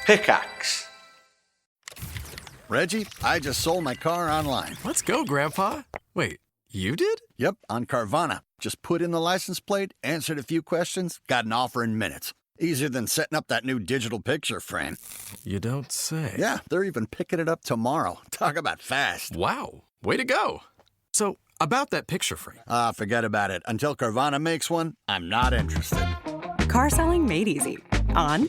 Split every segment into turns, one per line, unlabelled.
Pickaxe.
Reggie, I just sold my car online.
Let's go, Grandpa. Wait, you did?
Yep, on Carvana. Just put in the license plate, answered a few questions, got an offer in minutes. Easier than setting up that new digital picture frame.
You don't say.
Yeah, they're even picking it up tomorrow. Talk about fast.
Wow, way to go. So, about that picture frame.
Forget about it. Until Carvana makes one, I'm not interested.
Car selling made easy. On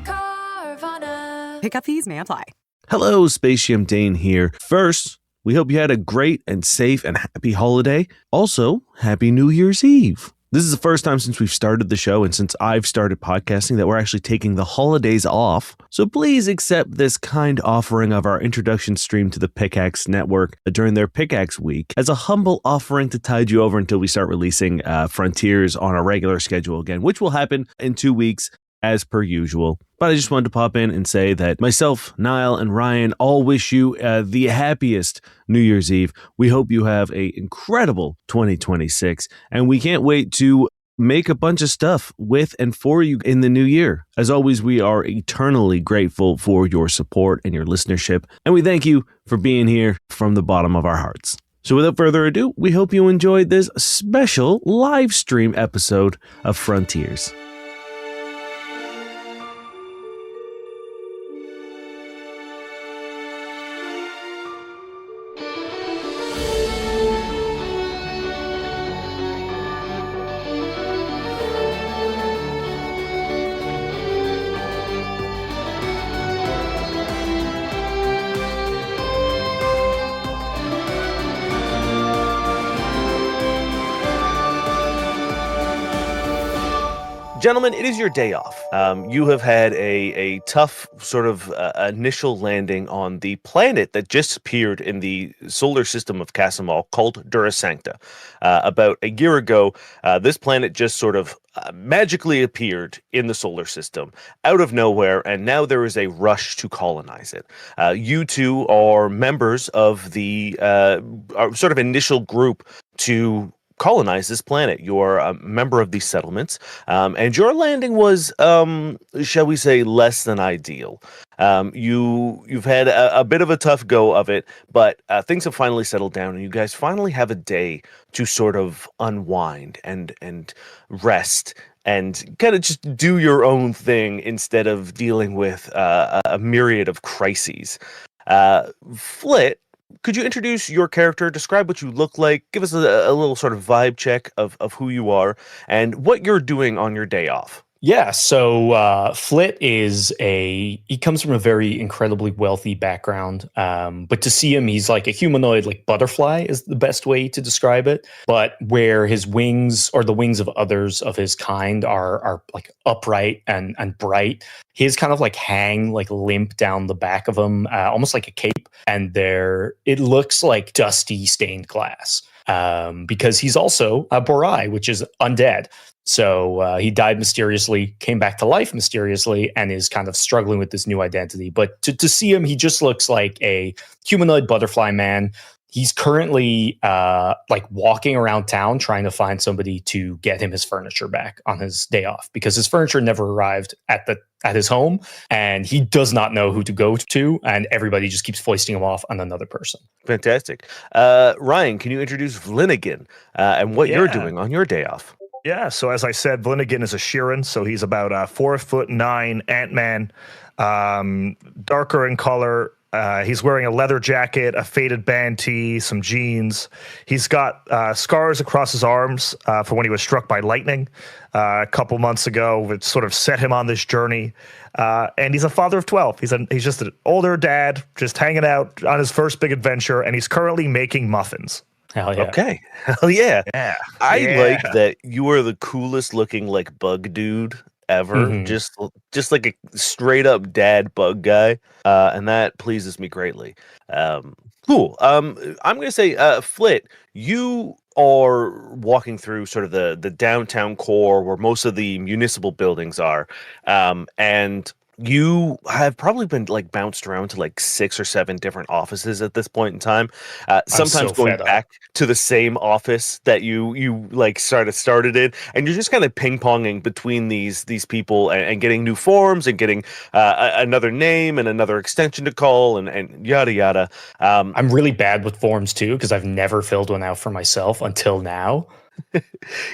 Carvana.
pickup fees may apply.
Hello, Spatium Dane here. First, we hope you had a great and safe and happy holiday. Also, Happy New Year's Eve. This is the first time since we've started the show and since I've started podcasting that we're actually taking the holidays off. So please accept this kind offering of our introduction stream to the Pickaxe Network during their Pickaxe Week as a humble offering to tide you over until we start releasing Frontiers on a regular schedule again, which will happen in 2 weeks as per usual. But I just wanted to pop in and say that myself, Niall, and Ryan all wish you the happiest New Year's Eve. We hope you have an incredible 2026, and we can't wait to make a bunch of stuff with and for you in the new year. As always, we are eternally grateful for your support and your listenership, and we thank you for being here from the bottom of our hearts. So without further ado, we hope you enjoyed this special live stream episode of Frontiers. Gentlemen, it is your day off. You have had a tough sort of initial landing on the planet that just appeared in the solar system of Casimol called Durasancta. About a year ago, this planet just sort of magically appeared in the solar system out of nowhere, and now there is a rush to colonize it. You two are members of the sort of initial group to colonize this planet. You're a member of these settlements, and your landing was, shall we say, less than ideal. You've had a bit of a tough go of it, but things have finally settled down, and you guys finally have a day to sort of unwind and rest and kind of just do your own thing instead of dealing with a myriad of crises. Flit, could you introduce your character, describe what you look like, give us a little sort of vibe check of who you are and what you're doing on your day off?
Yeah, so Flit he comes from a very incredibly wealthy background, but to see him, he's like a humanoid, like butterfly is the best way to describe it, but where his wings or the wings of others of his kind are like upright and bright, his kind of like hang like limp down the back of him, almost like a cape, and it looks like dusty stained glass, because he's also a Borai, which is undead. So he died mysteriously, came back to life mysteriously, and is kind of struggling with this new identity. But to see him, he just looks like a humanoid butterfly man. He's currently like walking around town trying to find somebody to get him his furniture back on his day off, because his furniture never arrived at his home, and he does not know who to go to, and everybody just keeps foisting him off on another person.
Fantastic. Ryan, can you introduce Vlinigan and what you're doing on your day off?
Yeah, so as I said, Vlinigan is a Sheeran, so he's about 4'9" Ant-Man, darker in color. He's wearing a leather jacket, a faded band tee, some jeans. He's got scars across his arms for when he was struck by lightning a couple months ago, which sort of set him on this journey. And he's a father of 12. He's just an older dad, just hanging out on his first big adventure, and he's currently making muffins.
Hell yeah.
Okay. Hell yeah.
Yeah.
I like that you are the coolest looking like bug dude ever.
Mm-hmm.
Just like a straight up dad bug guy. And that pleases me greatly. Cool. I'm gonna say, Flit, you are walking through sort of the downtown core where most of the municipal buildings are. And You have probably been like bounced around to like 6 or 7 different offices at this point in time. Sometimes
so
going
fed up.
back to the same office that you like started in, and you're just kind of ping ponging between these people and getting new forms and getting another name and another extension to call and yada yada.
I'm really bad with forms too because I've never filled one out for myself until now.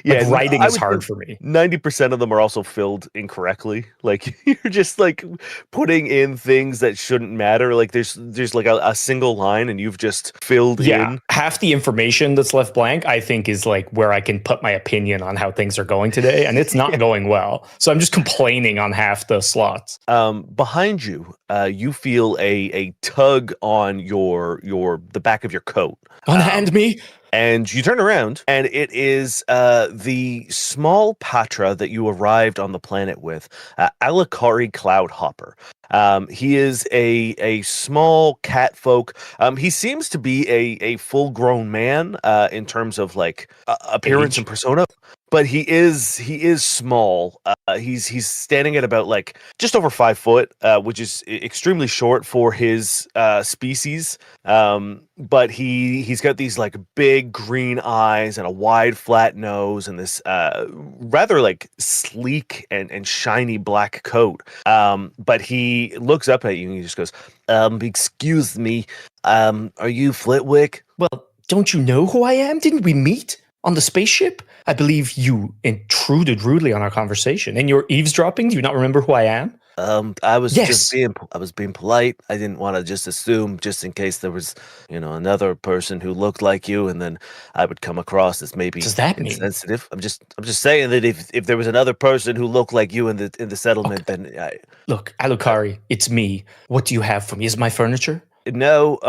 Yeah,
Writing
I
is
would
hard
say
for me.
90% of them are also filled incorrectly. Like you're just like putting in things that shouldn't matter. Like there's like a single line and you've just filled
Yeah,
in.
half the information that's left blank, I think, is like where I can put my opinion on how things are going today, and it's not going well. So I'm just complaining on half the slots.
Behind you, you feel a tug on the back of your coat.
Unhand me.
And you turn around, and it is the small Patra that you arrived on the planet with, Alikari Cloudhopper. He is a small cat folk. He seems to be a full-grown man in terms of like appearance
Age.
and persona. But he is small. He's standing at about like just over 5 foot, which is extremely short for his species. But he's got these like big green eyes and a wide flat nose and this rather like sleek and shiny black coat. But he looks up at you and he just goes, "Excuse me, are you Flitwick?"
Well, don't you know who I am? Didn't we meet on the spaceship? I believe you intruded rudely on our conversation, and you're eavesdropping. Do you not remember who I am?
I was
Yes.
I was being polite. I didn't want to just assume, just in case there was, another person who looked like you, and then I would come across as maybe
Does that mean?
insensitive. I'm just saying that if there was another person who looked like you in the settlement,
Okay.
then
Look, Alucari, it's me. What do you have for me? Is it my furniture?
no.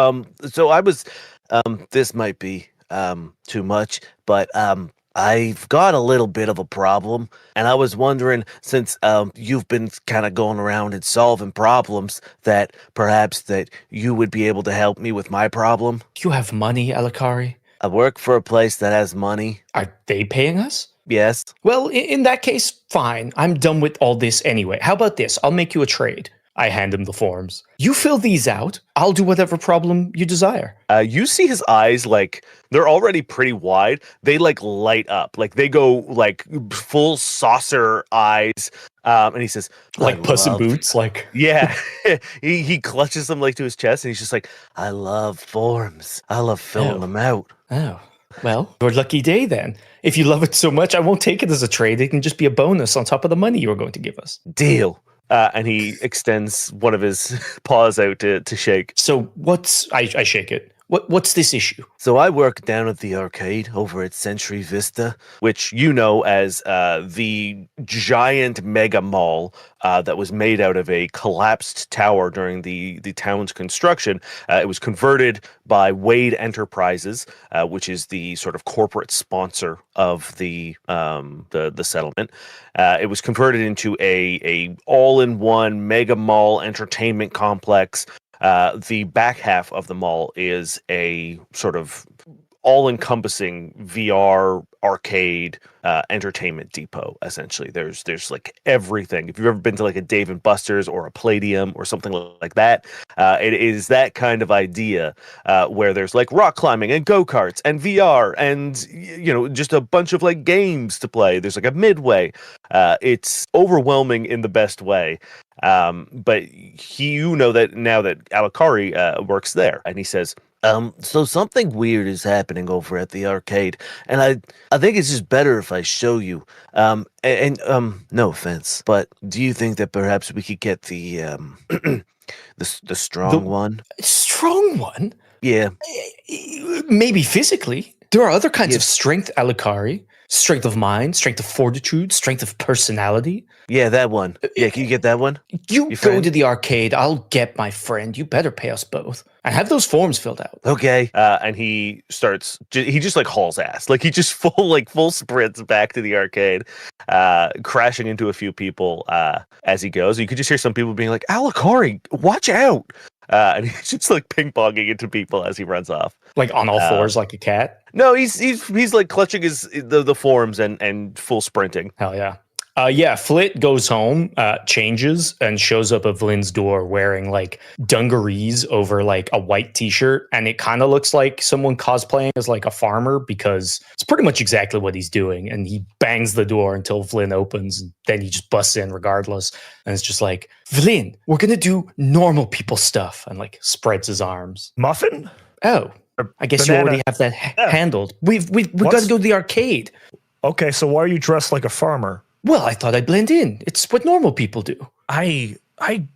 So I was, this might be too much, but I've got a little bit of a problem, and I was wondering, since you've been kind of going around and solving problems, that perhaps that you would be able to help me with my problem.
You have money, Alucari?
I work for a place that has money.
Are they paying us?
Yes.
Well, in that case, fine. I'm done with all this anyway. How about this? I'll make you a trade. I hand him the forms. You fill these out. I'll do whatever problem you desire.
You see his eyes, like, they're already pretty wide. They, like, light up. Like, they go, like, full saucer eyes. And he says,
Like Puss in Boots, like...
Yeah. he clutches them, like, to his chest, and he's just like, I love forms. I love filling them out.
Oh, well, your lucky day then. If you love it so much, I won't take it as a trade. It can just be a bonus on top of the money you were going to give us.
Deal. And he extends one of his paws out to shake.
So I shake it. What's this issue?
So I work down at the arcade over at Century Vista, which you know as the giant mega mall that was made out of a collapsed tower during the town's construction. It was converted by Wade Enterprises, which is the sort of corporate sponsor of the settlement. It was converted into a all-in-one mega mall entertainment complex. The back half of the mall is a sort of all-encompassing VR arcade entertainment depot. Essentially, there's like everything. If you've ever been to like a Dave and Buster's or a Palladium or something like that, it is that kind of idea where there's like rock climbing and go-karts and VR and just a bunch of like games to play. There's like a midway. It's overwhelming in the best way. But that now that Alikari works there, and he says, so something weird is happening over at the arcade, and I think it's just better if I show you. No offense, but do you think that perhaps we could get the the strong one?
Strong one?
Yeah.
Maybe physically. There are other kinds of strength, Alikari. Strength of mind, strength of fortitude, strength of personality.
Yeah, that one. Yeah, can you get that one?
You go to the arcade, I'll get my friend. You better pay us both. And have those forms filled out.
Okay. And he just like hauls ass. Like he just full sprints back to the arcade, crashing into a few people as he goes. You could just hear some people being like, Alikari, watch out. And he's just like ping-ponging into people as he runs off.
Like on all fours like a cat?
No, he's like clutching the forms and full sprinting.
Hell yeah. Yeah, Flit goes home, changes, and shows up at Vlin's door wearing like dungarees over like a white t-shirt, and it kind of looks like someone cosplaying as like a farmer because it's pretty much exactly what he's doing. And he bangs the door until Vlin opens, and then he just busts in regardless. And it's just like, Vlin, we're gonna do normal people stuff, and like spreads his arms.
Muffin?
Oh, I guess
Banana.
you already have that handled. We've got to go to the arcade.
Okay, so why are you dressed like a farmer?
Well, I thought I'd blend in. It's what normal people do.
I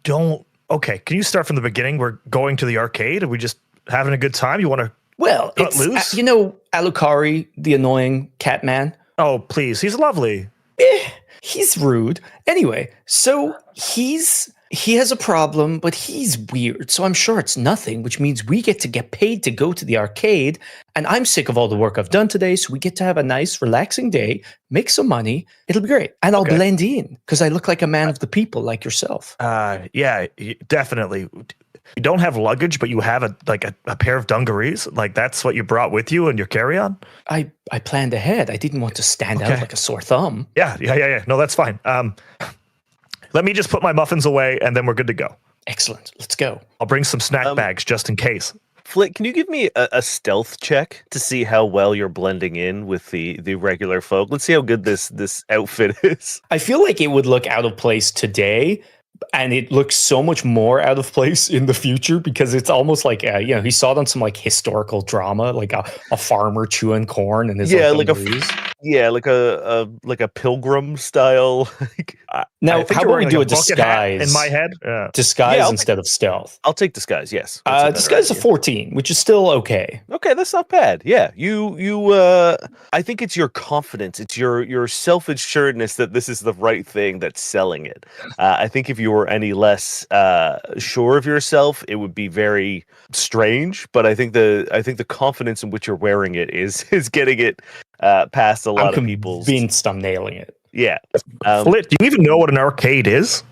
don't. Okay, can you start from the beginning? We're going to the arcade. Are we just having a good time? You want to?
Well,
Cut
it's
loose?
you know Alucard, the annoying cat man.
Oh, please, he's lovely.
He's rude. Anyway, so he has a problem, but he's weird. So I'm sure it's nothing, which means we get paid to go to the arcade. And I'm sick of all the work I've done today, so we get to have a nice, relaxing day, make some money. It'll be great, and I'll blend in because I look like a man of the people, like yourself.
Yeah, definitely. You don't have luggage, but you have a pair of dungarees. Like that's what you brought with you in your carry-on.
I planned ahead. I didn't want to stand out like a sore thumb.
Yeah. No, that's fine. Let me just put my muffins away, and then we're good to go.
Excellent. Let's go.
I'll bring some snack bags just in case.
Flit, can you give me a stealth check to see how well you're blending in with the regular folk? Let's see how good this outfit is.
I feel like it would look out of place today, and it looks so much more out of place in the future because it's almost like he saw it on some like historical drama, like a farmer chewing corn and his
like a pilgrim style.
Now, how about we do a disguise
in my head? Yeah.
Disguise instead of stealth.
I'll take disguise. Yes,
disguise is a 14, which is still okay.
Okay, that's not bad. Yeah, you. I think it's your confidence. It's your self-assuredness that this is the right thing that's selling it. I think if you were any less sure of yourself, it would be very strange. But I think the confidence in which you're wearing it is getting it past a lot of people's.
Convinced I'm nailing it.
Yeah.
Flit, do you even know what an arcade is?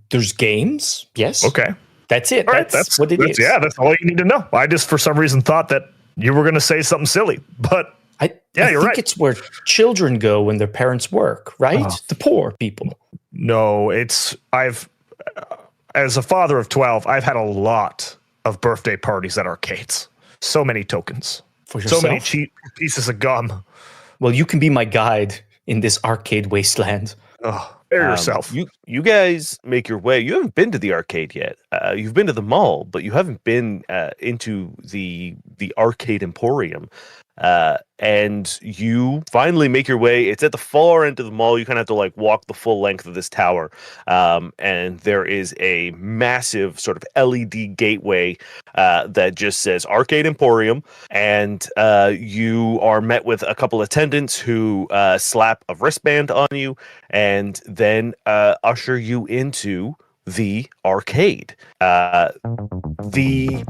There's games. Yes.
Okay.
That's it.
All right,
that's what it is.
Yeah, that's all you need to know. I just, for some reason, thought that you were going to say something silly, but
I
you're
think
right.
it's where children go when their parents work, right? The poor people.
No, as a father of 12, I've had a lot of birthday parties at arcades. So many tokens.
For yourself?
So many cheap pieces of gum.
Well, you can be my guide in this arcade wasteland.
Oh, bear yourself.
You guys make your way. You haven't been to the arcade yet. You've been to the mall, but you haven't been into the Arcade Emporium. And you finally make your way. It's at the far end of the mall. You kind of have to like walk the full length of this tower. And there is a massive sort of LED gateway that just says Arcade Emporium. And you are met with a couple attendants who slap a wristband on you and then usher you into the arcade. The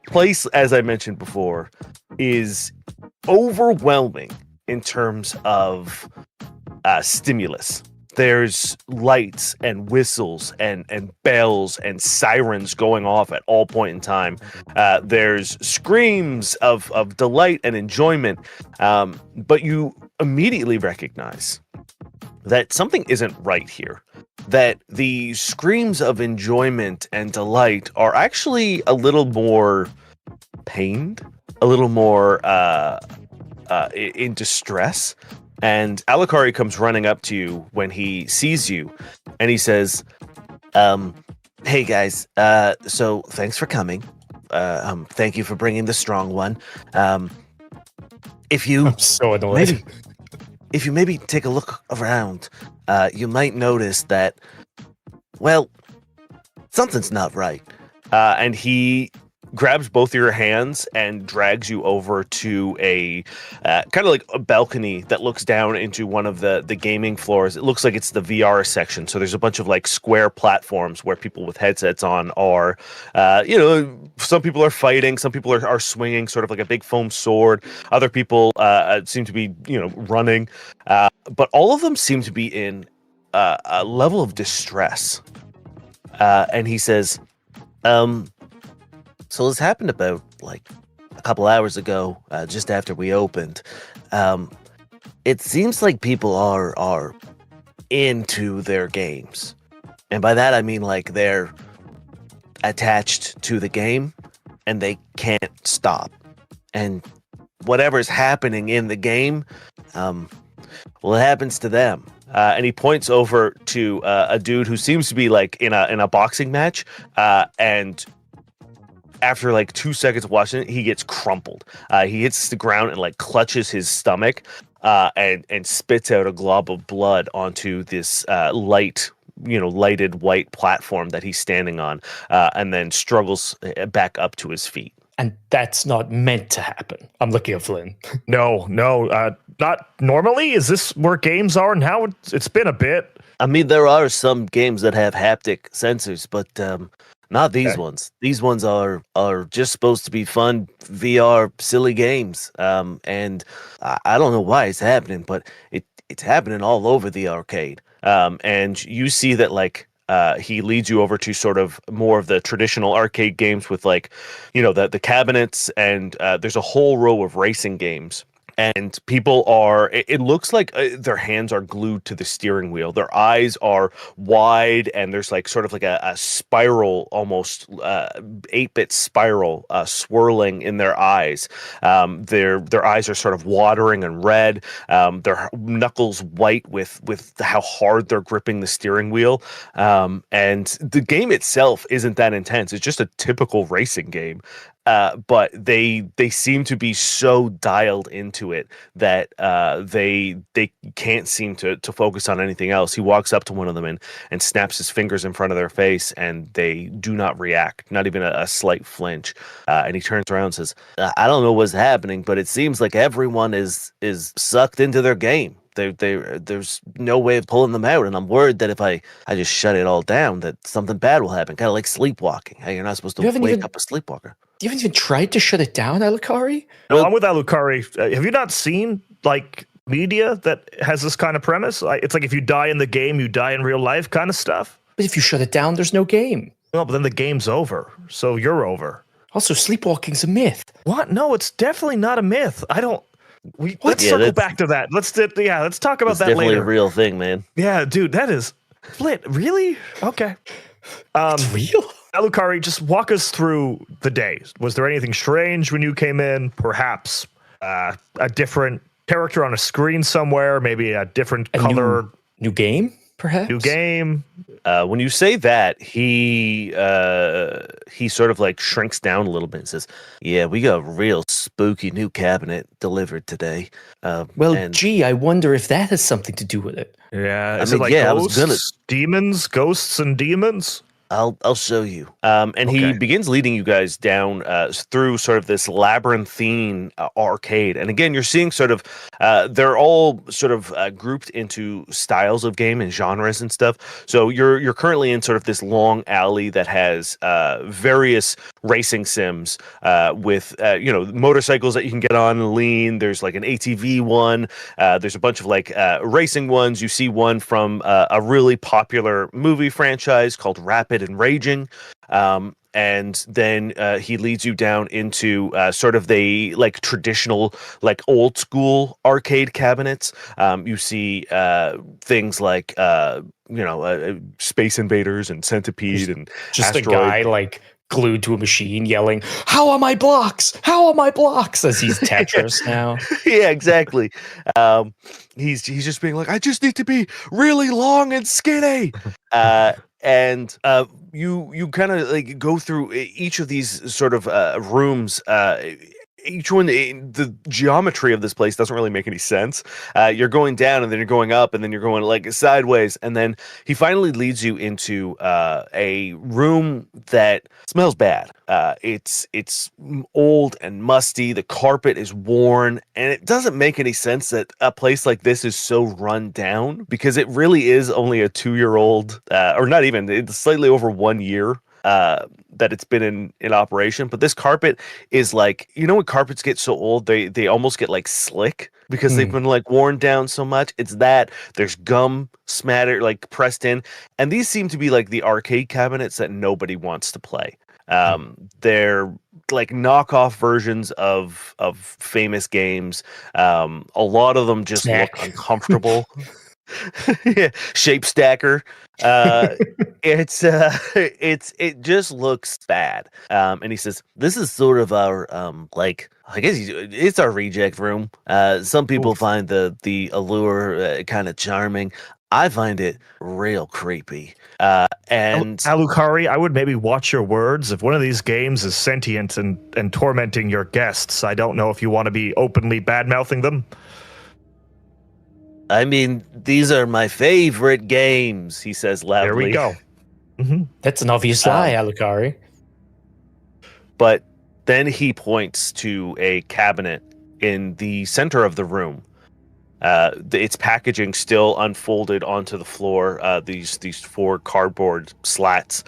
place, as I mentioned before, is overwhelming in terms of stimulus. There's lights and whistles and bells and sirens going off at all point in time. There's screams of delight and enjoyment, but you immediately recognize that something isn't right here. That the screams of enjoyment and delight are actually a little more pained, a little more in distress. And Alucard comes running up to you when he sees you, and he says, hey guys, so thanks for coming. Thank you for bringing the strong one. If you
I'm so annoyed.
If you maybe take a look around, you might notice that, well, something's not right. And he grabs both of your hands and drags you over to a kind of like a balcony that looks down into one of the gaming floors. It looks like it's the VR section. So there's a bunch of like square platforms where people with headsets on are, some people are fighting, some people are swinging sort of like a big foam sword. Other people seem to be, running. But all of them seem to be in a level of distress. And he says, so this happened about like a couple hours ago, just after we opened. It seems like people are into their games. And by that, I mean like they're attached to the game and they can't stop. And whatever's happening in the game, well, it happens to them. And he points over to a dude who seems to be like in a boxing match. And after like 2 seconds of watching it, he gets crumpled. He hits the ground and like clutches his stomach and spits out a glob of blood onto this lighted white platform that he's standing on, and then struggles back up to his feet.
And that's not meant to happen. I'm looking at Flynn.
No, not normally. Is this where games are now? It's been a bit.
I mean, there are some games that have haptic sensors, but not these ones. These ones are just supposed to be fun VR silly games. And I don't know why it's happening, but it's happening all over the arcade. And you see that like he leads you over to sort of more of the traditional arcade games with like, the cabinets, and there's a whole row of racing games. And people it looks like their hands are glued to the steering wheel. Their eyes are wide, and there's like sort of like a spiral, almost 8-bit spiral swirling in their eyes. Their eyes are sort of watering and red. Their knuckles white with how hard they're gripping the steering wheel. And the game itself isn't that intense. It's just a typical racing game. But they seem to be so dialed into it that they can't seem to focus on anything else. He walks up to one of them and snaps his fingers in front of their face, and they do not react, not even a slight flinch. And he turns around and says, "I don't know what's happening, but it seems like everyone is sucked into their game. There's no way of pulling them out, and I'm worried that if I just shut it all down, that something bad will happen. Kind of like sleepwalking. How you're not supposed to wake up a sleepwalker."
You haven't even tried to shut it down, Alucari?
No, I'm with Alucari. Have you not seen like media that has this kind of premise? It's like if you die in the game, you die in real life kind of stuff.
But if you shut it down, there's no game.
No, but then the game's over, so you're over.
Also, sleepwalking's a myth.
What? No, it's definitely not a myth. Let's circle back to that. Let's talk about that later.
Definitely a real thing, man.
Yeah, dude, that is Flit. Really? Okay.
It's real?
Alucari, just walk us through the day. Was there anything strange when you came in? Perhaps a different character on a screen somewhere, maybe a different color.
New game, perhaps?
New game.
When you say that, he sort of like shrinks down a little bit and says, "Yeah, we got a real spooky new cabinet delivered today."
I wonder if that has something to do with it.
Yeah,
I was gonna
demons, ghosts, and demons.
I'll show you. And he begins leading you guys down through sort of this labyrinthine arcade. And again, you're seeing sort of they're all sort of grouped into styles of game and genres and stuff. So you're currently in sort of this long alley that has various racing sims with motorcycles that you can get on and lean. There's like an ATV one. There's a bunch of like racing ones. You see one from a really popular movie franchise called Rapid and Raging. And then he leads you down into sort of the like traditional, like old school arcade cabinets. You see things like Space Invaders and Centipede and
just
Asteroid.
a guy like glued to a machine yelling, "How are my blocks? How are my blocks?" as he's Tetris now.
Yeah, exactly. He's just being like, "I just need to be really long and skinny." And you kind of like go through each of these sort of rooms. Each one, the geometry of this place doesn't really make any sense. You're going down, and then you're going up, and then you're going like sideways, and then he finally leads you into a room that smells bad. It's old and musty. The carpet is worn, and it doesn't make any sense that a place like this is so run down, because it really is only a 2-year-old, or not even. It's slightly over 1 year. That it's been in operation, but this carpet is like, when carpets get so old, they almost get like slick because they've been like worn down so much. It's that there's gum smatter like pressed in, and these seem to be like the arcade cabinets that nobody wants to play. They're like knockoff versions of famous games. A lot of them just look uncomfortable. Yeah, shape stacker. It just looks bad. And he says, "This is sort of our like I guess it's our reject room. Some people find the allure kind of charming. I find it real creepy. And
Alucari, I would maybe watch your words. If one of these games is sentient and tormenting your guests, I don't know if you want to be openly bad-mouthing them.
I mean, these are my favorite games," he says loudly.
There we go. Mm-hmm.
That's an obvious lie, Alucari.
But then he points to a cabinet in the center of the room. Its packaging still unfolded onto the floor. These 4 cardboard slats.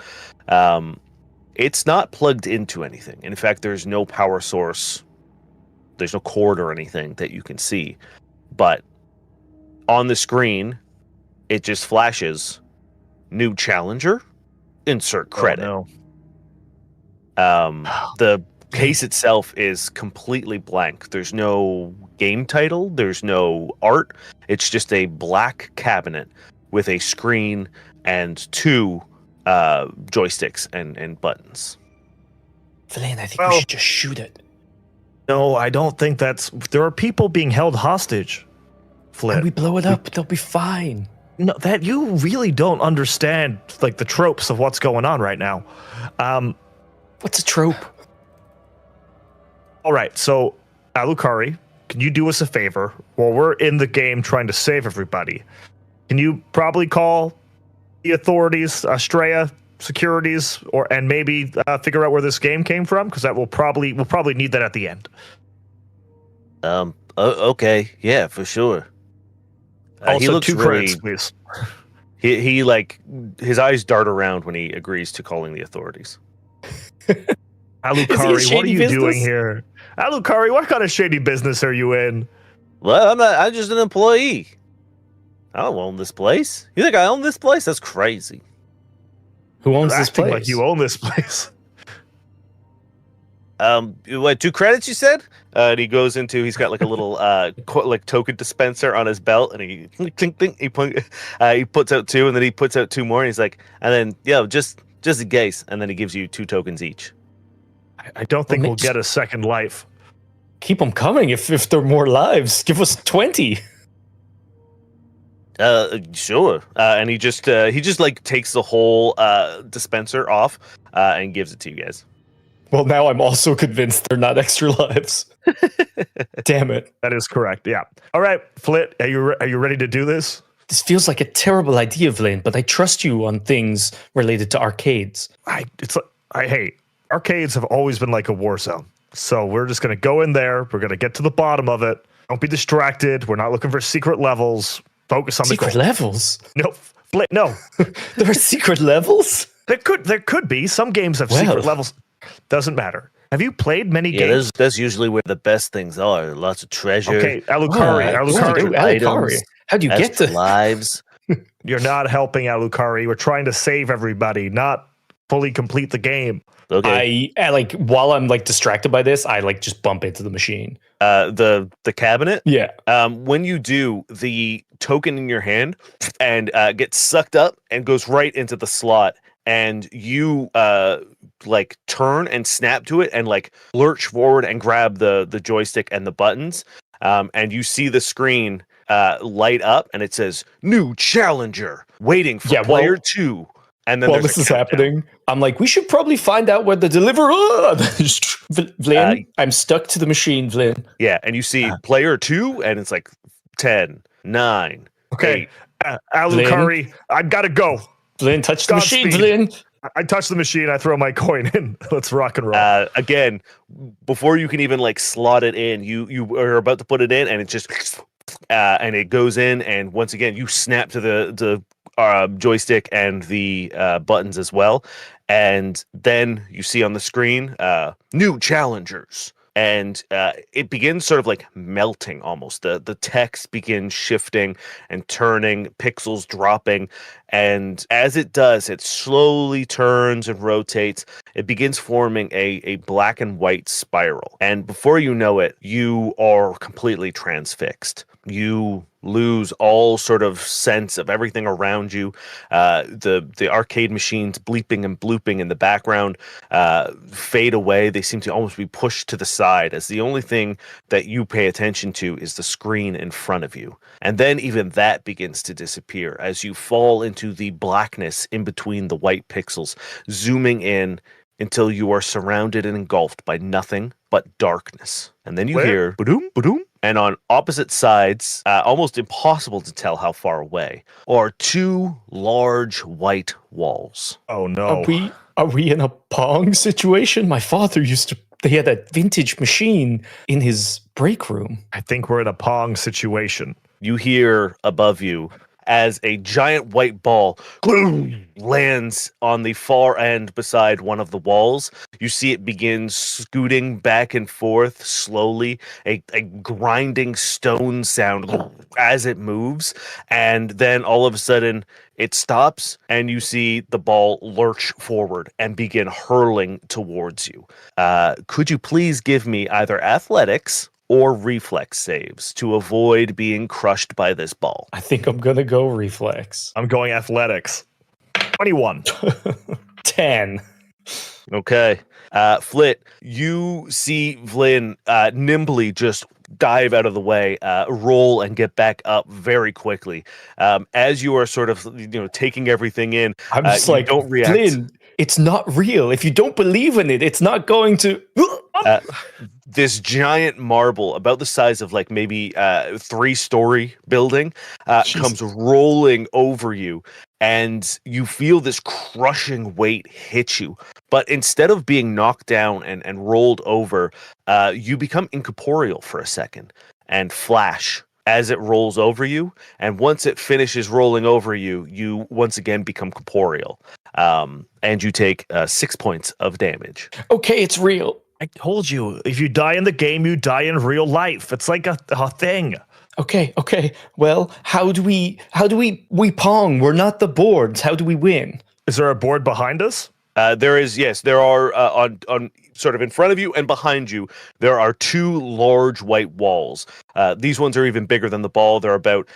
It's not plugged into anything. In fact, there's no power source. There's no cord or anything that you can see. But on the screen, it just flashes new challenger, insert credit.
Oh, no.
The case itself is completely blank. There's no game title, there's no art. It's just a black cabinet with a screen and 2 joysticks and buttons.
Flynn, I think we should just shoot it.
No, I don't think that's... There are people being held hostage, Flynn.
When we blow it up, they'll be fine.
No, that you really don't understand, like, the tropes of what's going on right now.
What's a trope?
All right, so, Alucari, can you do us a favor? While we're in the game trying to save everybody, can you probably call the authorities, Australia securities, and maybe figure out where this game came from? Because that we'll probably need that at the end.
Okay, yeah, for sure.
Also,
he looks
2
really,
credits, please.
He like his eyes dart around when he agrees to calling the authorities.
Alucari, what are you doing here? Alucari, what kind of shady business are you in?
Well, I'm just an employee. I don't own this place. You think I own this place? That's crazy.
Who owns this place?
Like you own this place.
What, 2 credits you said? And he goes into, he's got like a little like token dispenser on his belt, and he he puts out 2, and then he puts out 2 more, and he's like, and then just in case, and then he gives you 2 tokens each.
I don't think we'll get a second life.
Keep them coming. If there are more lives, give us 20.
Sure. And he just like takes the whole dispenser off and gives it to you guys.
Well, now I'm also convinced they're not extra lives. Damn it.
That is correct. Yeah. All right, Flit, are you ready to do this?
This feels like a terrible idea, Vlaine, but I trust you on things related to arcades.
Hey, arcades have always been like a war zone. So we're just going to go in there. We're going to get to the bottom of it. Don't be distracted. We're not looking for secret levels. Focus on the goal.
Secret levels?
No, Flit, no.
There are secret levels?
There could be. Some games have secret levels. Doesn't matter. Have you played many games?
That's usually where the best things are. Lots of treasure.
Okay, Alucari.
Alucari. How do you get to
lives?
You're not helping, Alucari. We're trying to save everybody, not fully complete the game.
Okay.
I like while I'm like distracted by this, I like just bump into the machine.
The cabinet?
Yeah.
When you do, the token in your hand and gets sucked up and goes right into the slot, and you like turn and snap to it and like lurch forward and grab the joystick and the buttons, and you see the screen light up and it says new challenger waiting for player 2. And then
while this is happening, I'm like, we should probably find out where the deliverer. Vlaine, I'm stuck to the machine, Vlaine.
Yeah, and you see player 2, and it's like 10, 9.
Okay, Alucari, I've got to go.
Vlaine, touch the machine, Vlaine.
I touch the machine. I throw my coin in. Let's rock and roll.
Again, before you can even like slot it in, you are about to put it in, and it just and it goes in, and once again you snap to the joystick and the buttons as well, and then you see on the screen new challengers, and it begins sort of like melting almost. The text begins shifting and turning, pixels dropping, and as it does, it slowly turns and rotates. It begins forming a black and white spiral, and before you know it, you are completely transfixed. You lose all sort of sense of everything around you. The arcade machines bleeping and blooping in the background fade away. They seem to almost be pushed to the side, as the only thing that you pay attention to is the screen in front of you. And then even that begins to disappear as you fall into the blackness in between the white pixels, zooming in until you are surrounded and engulfed by nothing but darkness. And then you hear ba-doom, ba-doom, and on opposite sides, almost impossible to tell how far away, are two large white walls.
Oh no.
Are we in a Pong situation? My father they had a vintage machine in his break room.
I think we're in a Pong situation.
You hear above you as a giant white ball lands on the far end beside one of the walls. You see it begin scooting back and forth slowly, a grinding stone sound as it moves, and then all of a sudden it stops and you see the ball lurch forward and begin hurling towards you. Could you please give me either athletics or reflex saves to avoid being crushed by this ball?
I think I'm going to go reflex.
I'm going athletics. 21.
10.
Okay. Flit, you see Vlyn nimbly just dive out of the way, roll and get back up very quickly. As you are sort of, taking everything in,
I'm just like,
don't react.
Vlyn, it's not real. If you don't believe in it, it's not going to...
This giant marble, about the size of like maybe a 3-story building, comes rolling over you, and you feel this crushing weight hit you. But instead of being knocked down and rolled over, you become incorporeal for a second and flash as it rolls over you. And once it finishes rolling over you, you once again become corporeal. And you take 6 points of damage.
Okay, it's real.
I told you, if you die in the game, you die in real life. It's like a thing.
Okay. Well, how do we Pong? We're not the boards. How do we win?
Is there a board behind us?
There is, yes. There are on sort of in front of you and behind you. There are two large white walls. These ones are even bigger than the ball. They're about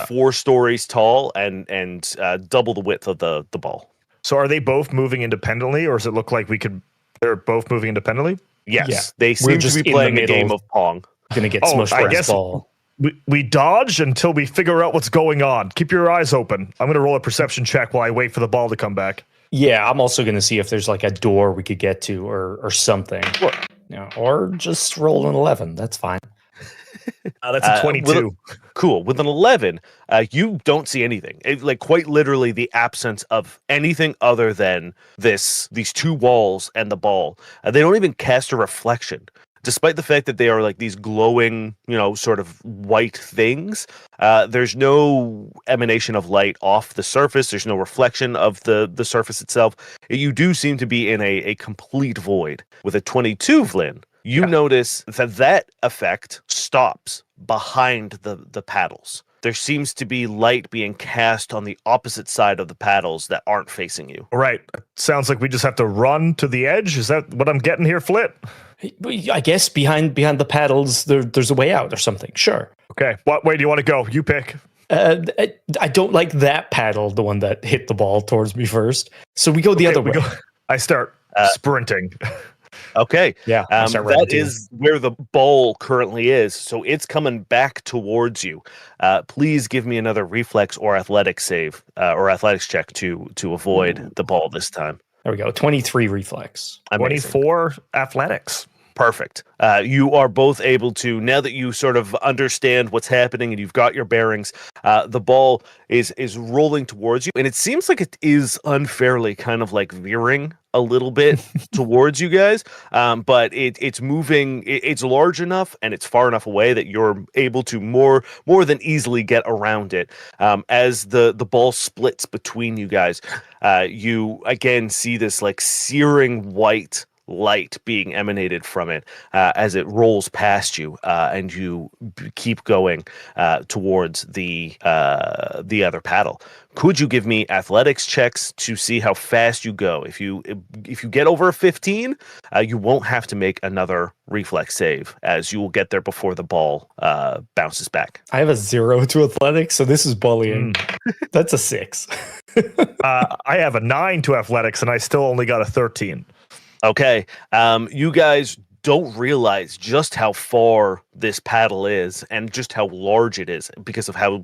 4 stories tall and double the width of the ball.
So are they both moving independently, or does it look like they're both moving independently?
Yes,
Yeah.
they seem to be playing a game of Pong.
Gonna get smushed by his ball.
We dodge until we figure out what's going on. Keep your eyes open. I'm going to roll a perception check while I wait for the ball to come back.
Yeah, I'm also going to see if there's like a door we could get to or something. Or just roll an 11. That's fine.
That's a 22.
Cool. With an 11, you don't see anything. Like quite literally the absence of anything other than these two walls and the ball. They don't even cast a reflection. Despite the fact that they are like these glowing, sort of white things, there's no emanation of light off the surface. There's no reflection of the surface itself. You do seem to be in a complete void. With a 22, Vlyn, you notice that effect stops behind the paddles. There seems to be light being cast on the opposite side of the paddles that aren't facing you.
All right. Sounds like we just have to run to the edge. Is that what I'm getting here, Flit?
I guess behind the paddles, there's a way out or something. Sure.
Okay. What way do you want to go? You pick.
I don't like that paddle, the one that hit the ball towards me first. So we go the other way.
I start sprinting.
Okay.
Yeah.
That is where the ball currently is. So it's coming back towards you. Please give me another reflex or athletics save or athletics check to avoid the ball this time.
There we go. 23 reflex.
Amazing.
24 athletics.
Perfect. You are both able to, now that you sort of understand what's happening and you've got your bearings, the ball is rolling towards you. And it seems like it is unfairly kind of like veering a little bit towards you guys. But it's moving, it's large enough and it's far enough away that you're able to more than easily get around it. As the ball splits between you guys, you again see this like searing white light being emanated from it as it rolls past you, and you keep going towards the other paddle. Could you give me athletics checks to see how fast you go? If you get over a 15, you won't have to make another reflex save, as you will get there before the ball bounces back.
I have a 0 to athletics, so this is bullying. That's a 6.
I have a 9 to athletics, and I still only got a 13.
Okay, you guys don't realize just how far this paddle is and just how large it is because of how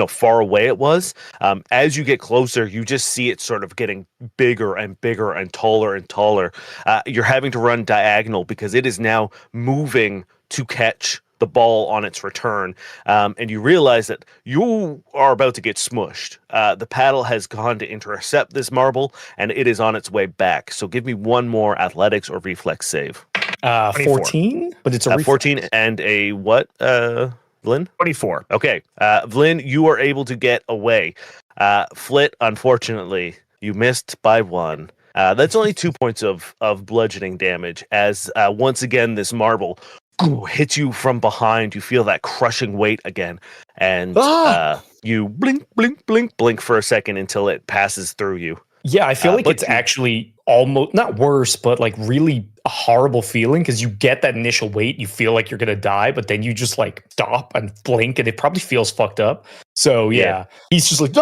far away it was. As you get closer, you just see it sort of getting bigger and bigger and taller and taller. You're having to run diagonal because it is now moving to catch the ball on its return, and you realize that you are about to get smushed. The paddle has gone to intercept this marble, and it is on its way back. So give me one more athletics or reflex save.
14, but it's a
14 and a what, Vlyn?
24.
Okay, Vlyn, you are able to get away. Flit, unfortunately, you missed by 1. That's only 2 points of bludgeoning damage, as once again this marble hits you from behind. You feel that crushing weight again, and you blink, blink, blink, blink for a second until it passes through you.
Yeah, I feel like it's actually almost not worse, but like really a horrible feeling because you get that initial weight, you feel like you're gonna die, but then you just like stop and blink, and it probably feels fucked up. So yeah. He's just like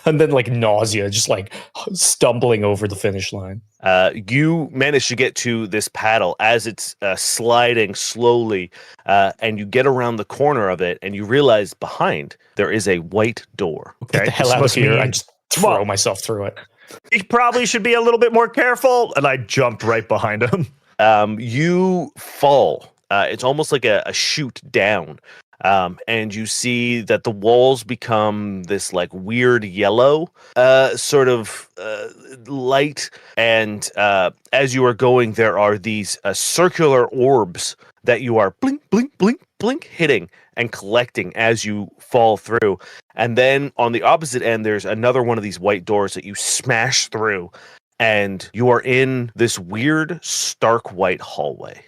and then like nausea, just like stumbling over the finish line.
You manage to get to this paddle as it's sliding slowly, and you get around the corner of it, and you realize behind there is a white door.
Okay, get the hell out of here! I just throw myself through it.
He probably should be a little bit more careful. And I jumped right behind him.
You fall. It's almost like a chute down. And you see that the walls become this like weird yellow sort of light. And as you are going, there are these circular orbs that you are blink, blink, blink, blink hitting and collecting as you fall through. And then on the opposite end, there's another one of these white doors that you smash through, and you are in this weird, stark white hallway.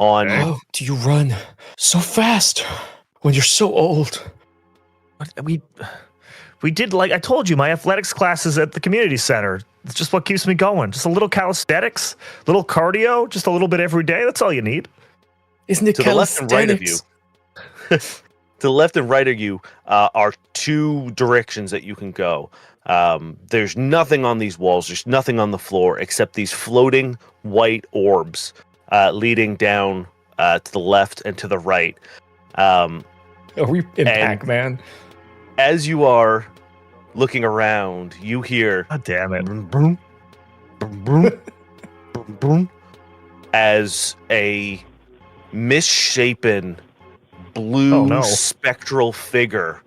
Oh, do you run so fast when you're so old?
We did, like I told you, my athletics class is at the community center. It's just what keeps me going. Just a little calisthenics, little cardio, just a little bit every day. That's all you need.
Isn't it
to the left and right of you? To the left and right of you are 2 directions that you can go. There's nothing on these walls. There's nothing on the floor except these floating white orbs leading down to the left and to the right.
Are we in Pac-Man?
As you are looking around, you hear...
God damn it.
Boom, boom, boom, boom, boom, boom, as a misshapen blue spectral figure,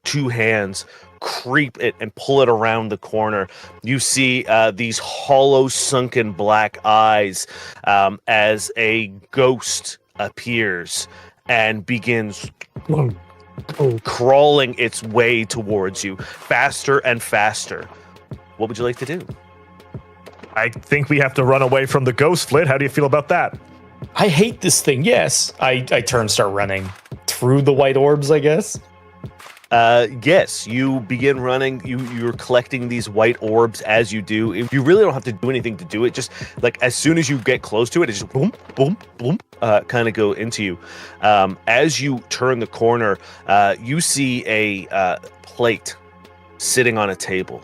2 hands, creep it and pull it around the corner. You see these hollow, sunken black eyes as a ghost appears and begins crawling its way towards you, faster and faster. What would you like to do?
I think we have to run away from the ghost, Flit. How do you feel about that?
I hate this thing. Yes. I start running through the white orbs, I guess.
Yes, you begin running. You're collecting these white orbs as you do. You really don't have to do anything to do it. Just like as soon as you get close to it, it's just boom, boom, boom, kind of go into you. As you turn the corner, you see a plate sitting on a table,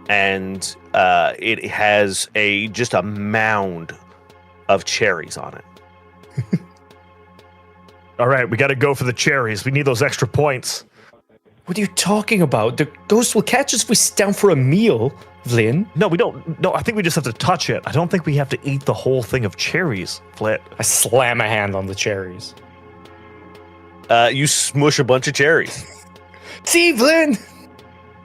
and it has just a mound of cherries on it.
All right, we got to go for the cherries. We need those extra points.
What are you talking about? The ghost will catch us if we sit down for a meal, Vlyn.
No, we don't. No, I think we just have to touch it. I don't think we have to eat the whole thing of cherries, Flit.
I slam a hand on the cherries.
You smush a bunch of cherries.
See, Vlyn!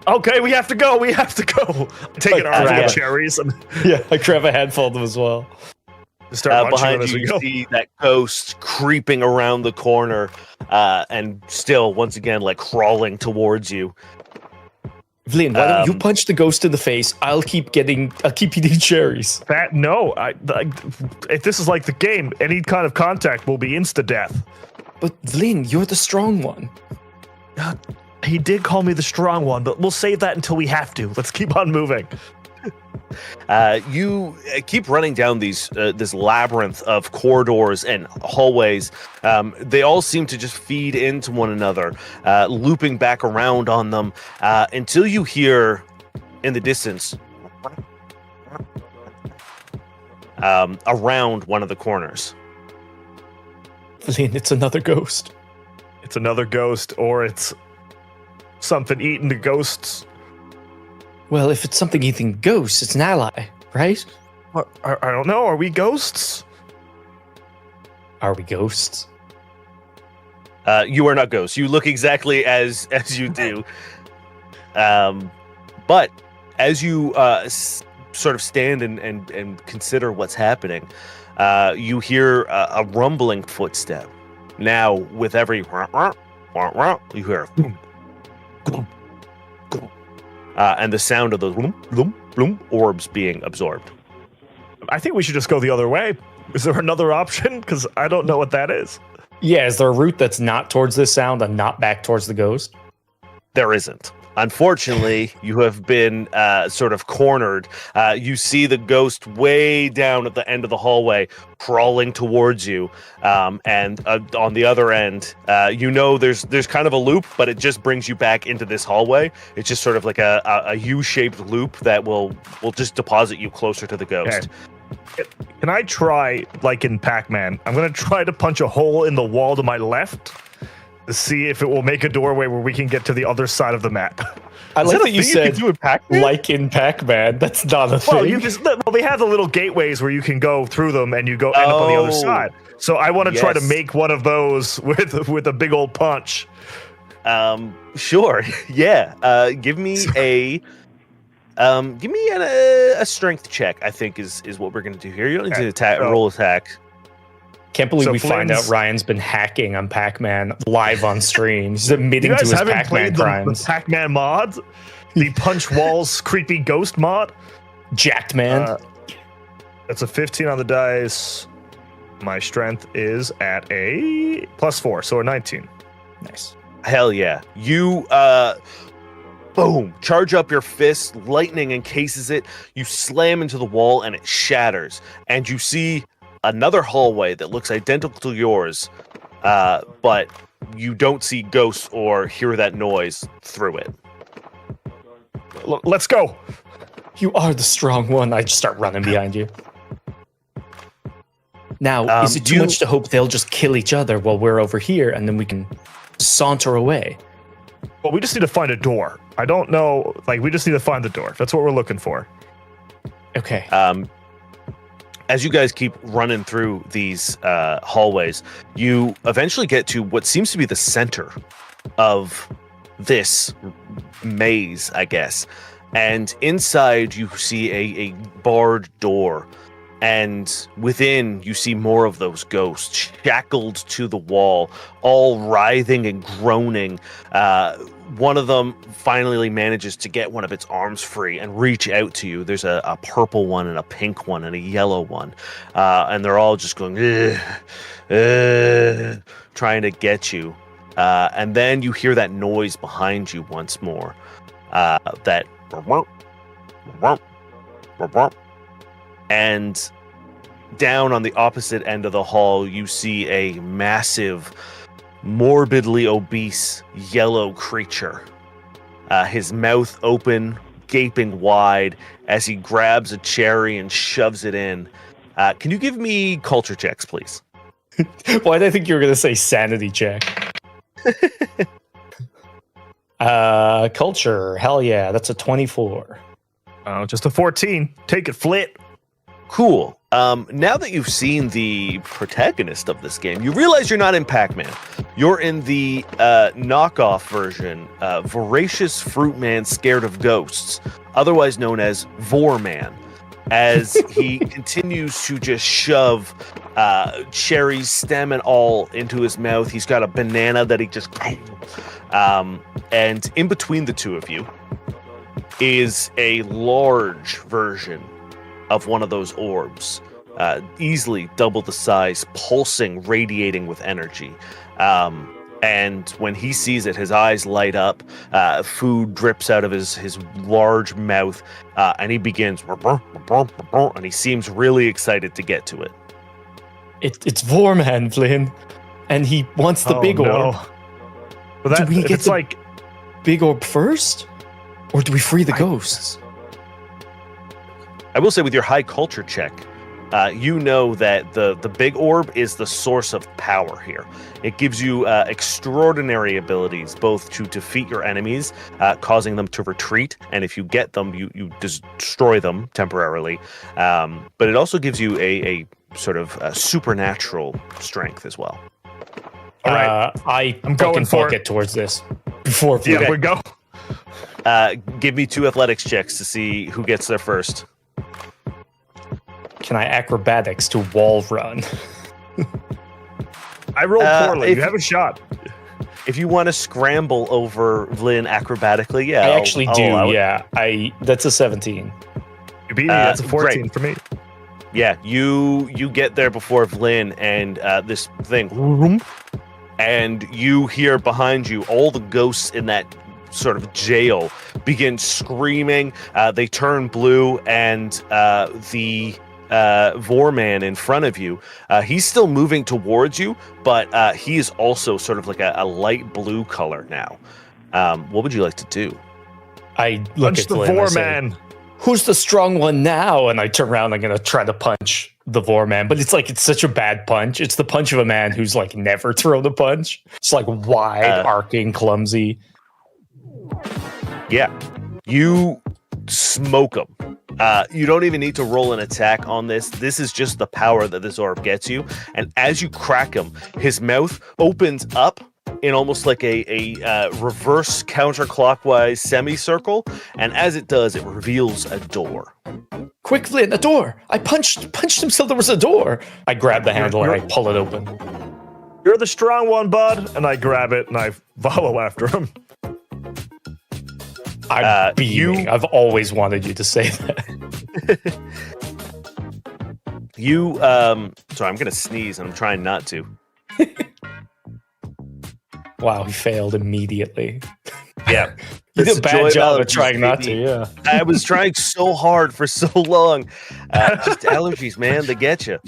Okay, we have to go. We have to go. Take an armful of cherries.
Yeah, I grab a handful of them as well.
Behind you, you see that ghost creeping around the corner, and still, once again, like crawling towards you.
Vlin, why don't you punch the ghost in the face? I'll keep eating cherries.
If this is like the game, any kind of contact will be insta-death.
But Vlin, you're the strong one.
He did call me the strong one, but we'll save that until we have to. Let's keep on moving.
You keep running down this labyrinth of corridors and hallways. They all seem to just feed into one another, looping back around on them until you hear in the distance around one of the corners.
Vlin, it's another ghost.
It's another ghost, or it's something eating the ghosts.
Well, if it's something eating ghosts, it's an ally, right?
I don't know. Are we ghosts?
Are we ghosts?
You are not ghosts. You look exactly as you do. But as you sort of stand and consider what's happening, you hear a rumbling footstep. Now, with every you hear and the sound of those orbs being absorbed.
I think we should just go the other way. Is there another option? Because I don't know what that is.
Yeah, is there a route that's not towards this sound and not back towards the ghost?
There isn't. Unfortunately, you have been sort of cornered. You see the ghost way down at the end of the hallway, crawling towards you. And on the other end, there's kind of a loop, but it just brings you back into this hallway. It's just sort of like a U-shaped loop that will just deposit you closer to the ghost.
Okay. Can I try, like in Pac-Man? I'm going to try to punch a hole in the wall to my left to see if it will make a doorway where we can get to the other side of the map.
I like that you said,
do in Pac-Man?
like in Pac-Man. That's not a thing.
Well, they have the little gateways where you can go through them and you end up on the other side. So I want to try to make one of those with a big old punch.
Sure. Yeah. Give me a strength check. I think is what we're gonna do here. You don't need to roll attack.
Can't believe we find out Ryan's been hacking on Pac-Man live on stream. He's admitting to his Pac-Man crimes.
The Pac-Man mod, the Punch Walls creepy ghost mod.
Jacked man.
That's a 15 on the dice. My strength is at a +4, so a 19.
Nice.
Hell yeah. You boom, charge up your fist, lightning encases it, you slam into the wall and it shatters. And you see another hallway that looks identical to yours, but you don't see ghosts or hear that noise through it.
Let's go.
You are the strong one. I just start running behind you. Now, is it too much to hope they'll just kill each other while we're over here and then we can saunter away?
Well, we just need to find a door. I don't know. We just need to find the door. That's what we're looking for.
Okay.
As you guys keep running through these hallways, you eventually get to what seems to be the center of this maze, I guess. And inside you see a barred door. And within you see more of those ghosts shackled to the wall, all writhing and groaning. One of them finally manages to get one of its arms free and reach out to you. There's a purple one and a pink one and a yellow one. And they're all just going, trying to get you. And then you hear that noise behind you once more. That and down on the opposite end of the hall, you see a massive, morbidly obese yellow creature. His mouth open, gaping wide, as he grabs a cherry and shoves it in. Can you give me culture checks, please?
Why did I think you were going to say sanity check? Culture, hell yeah, that's a 24.
Oh, just a 14. Take it, Flit.
Cool. Now that you've seen the protagonist of this game, you realize you're not in Pac-Man. You're in the knockoff version, Voracious Fruit Man Scared of Ghosts, otherwise known as Vorman, as he continues to just shove cherries, stem and all, into his mouth. He's got a banana that he just... and in between the two of you, is a large version of one of those orbs, easily double the size, pulsing, radiating with energy. And when he sees it, his eyes light up, food drips out of his large mouth, and he begins, and he seems really excited to get to it.
It's Vorman, Flynn, and he wants the big orb.
Well,
Do we get
it's like
big orb first, or do we free the ghosts?
I will say, with your high culture check, you know that the big orb is the source of power here. It gives you extraordinary abilities, both to defeat your enemies, causing them to retreat, and if you get them, you destroy them temporarily. But it also gives you a sort of supernatural strength as well.
all right.
I'm going for it towards this before.
Yeah, we go.
Give me 2 athletics checks to see who gets there first.
Can I acrobatics to wall run?
I rolled poorly. You have a shot.
If you want to scramble over Vlyn acrobatically, yeah.
I actually do. Yeah, that's a 17.
You beat me. That's a 14
great.
for me.
Yeah, you get there before Vlyn, and this thing, and you hear behind you all the ghosts in that sort of jail begin screaming. They turn blue, and the Vorman in front of you, he's still moving towards you, but he is also sort of like a light blue color now. What would you like to do?
I look
Punch
at
the
Flynn, I say,
Vorman.
who's the strong one now? And I turn around, I'm going to try to punch the Vorman, but it's such a bad punch. It's the punch of a man who's like never thrown a punch. It's like wide, arcing, clumsy.
Yeah, you smoke him. You don't even need to roll an attack on this. This is just the power that this orb gets you. And as you crack him, his mouth opens up in almost like a reverse counterclockwise semicircle. And as it does, it reveals a door.
Quick, Flynn, a door! I punched him so there was a door. I grab the handle and I pull it open.
You're the strong one, bud. And I grab it and I follow after him.
I'm beaming. I've always wanted you to say that.
Sorry, I'm going to sneeze and I'm trying not to.
Wow, he failed immediately.
Yeah.
You did a bad job of trying not to, yeah.
I was trying so hard for so long. Just allergies, man, they get you.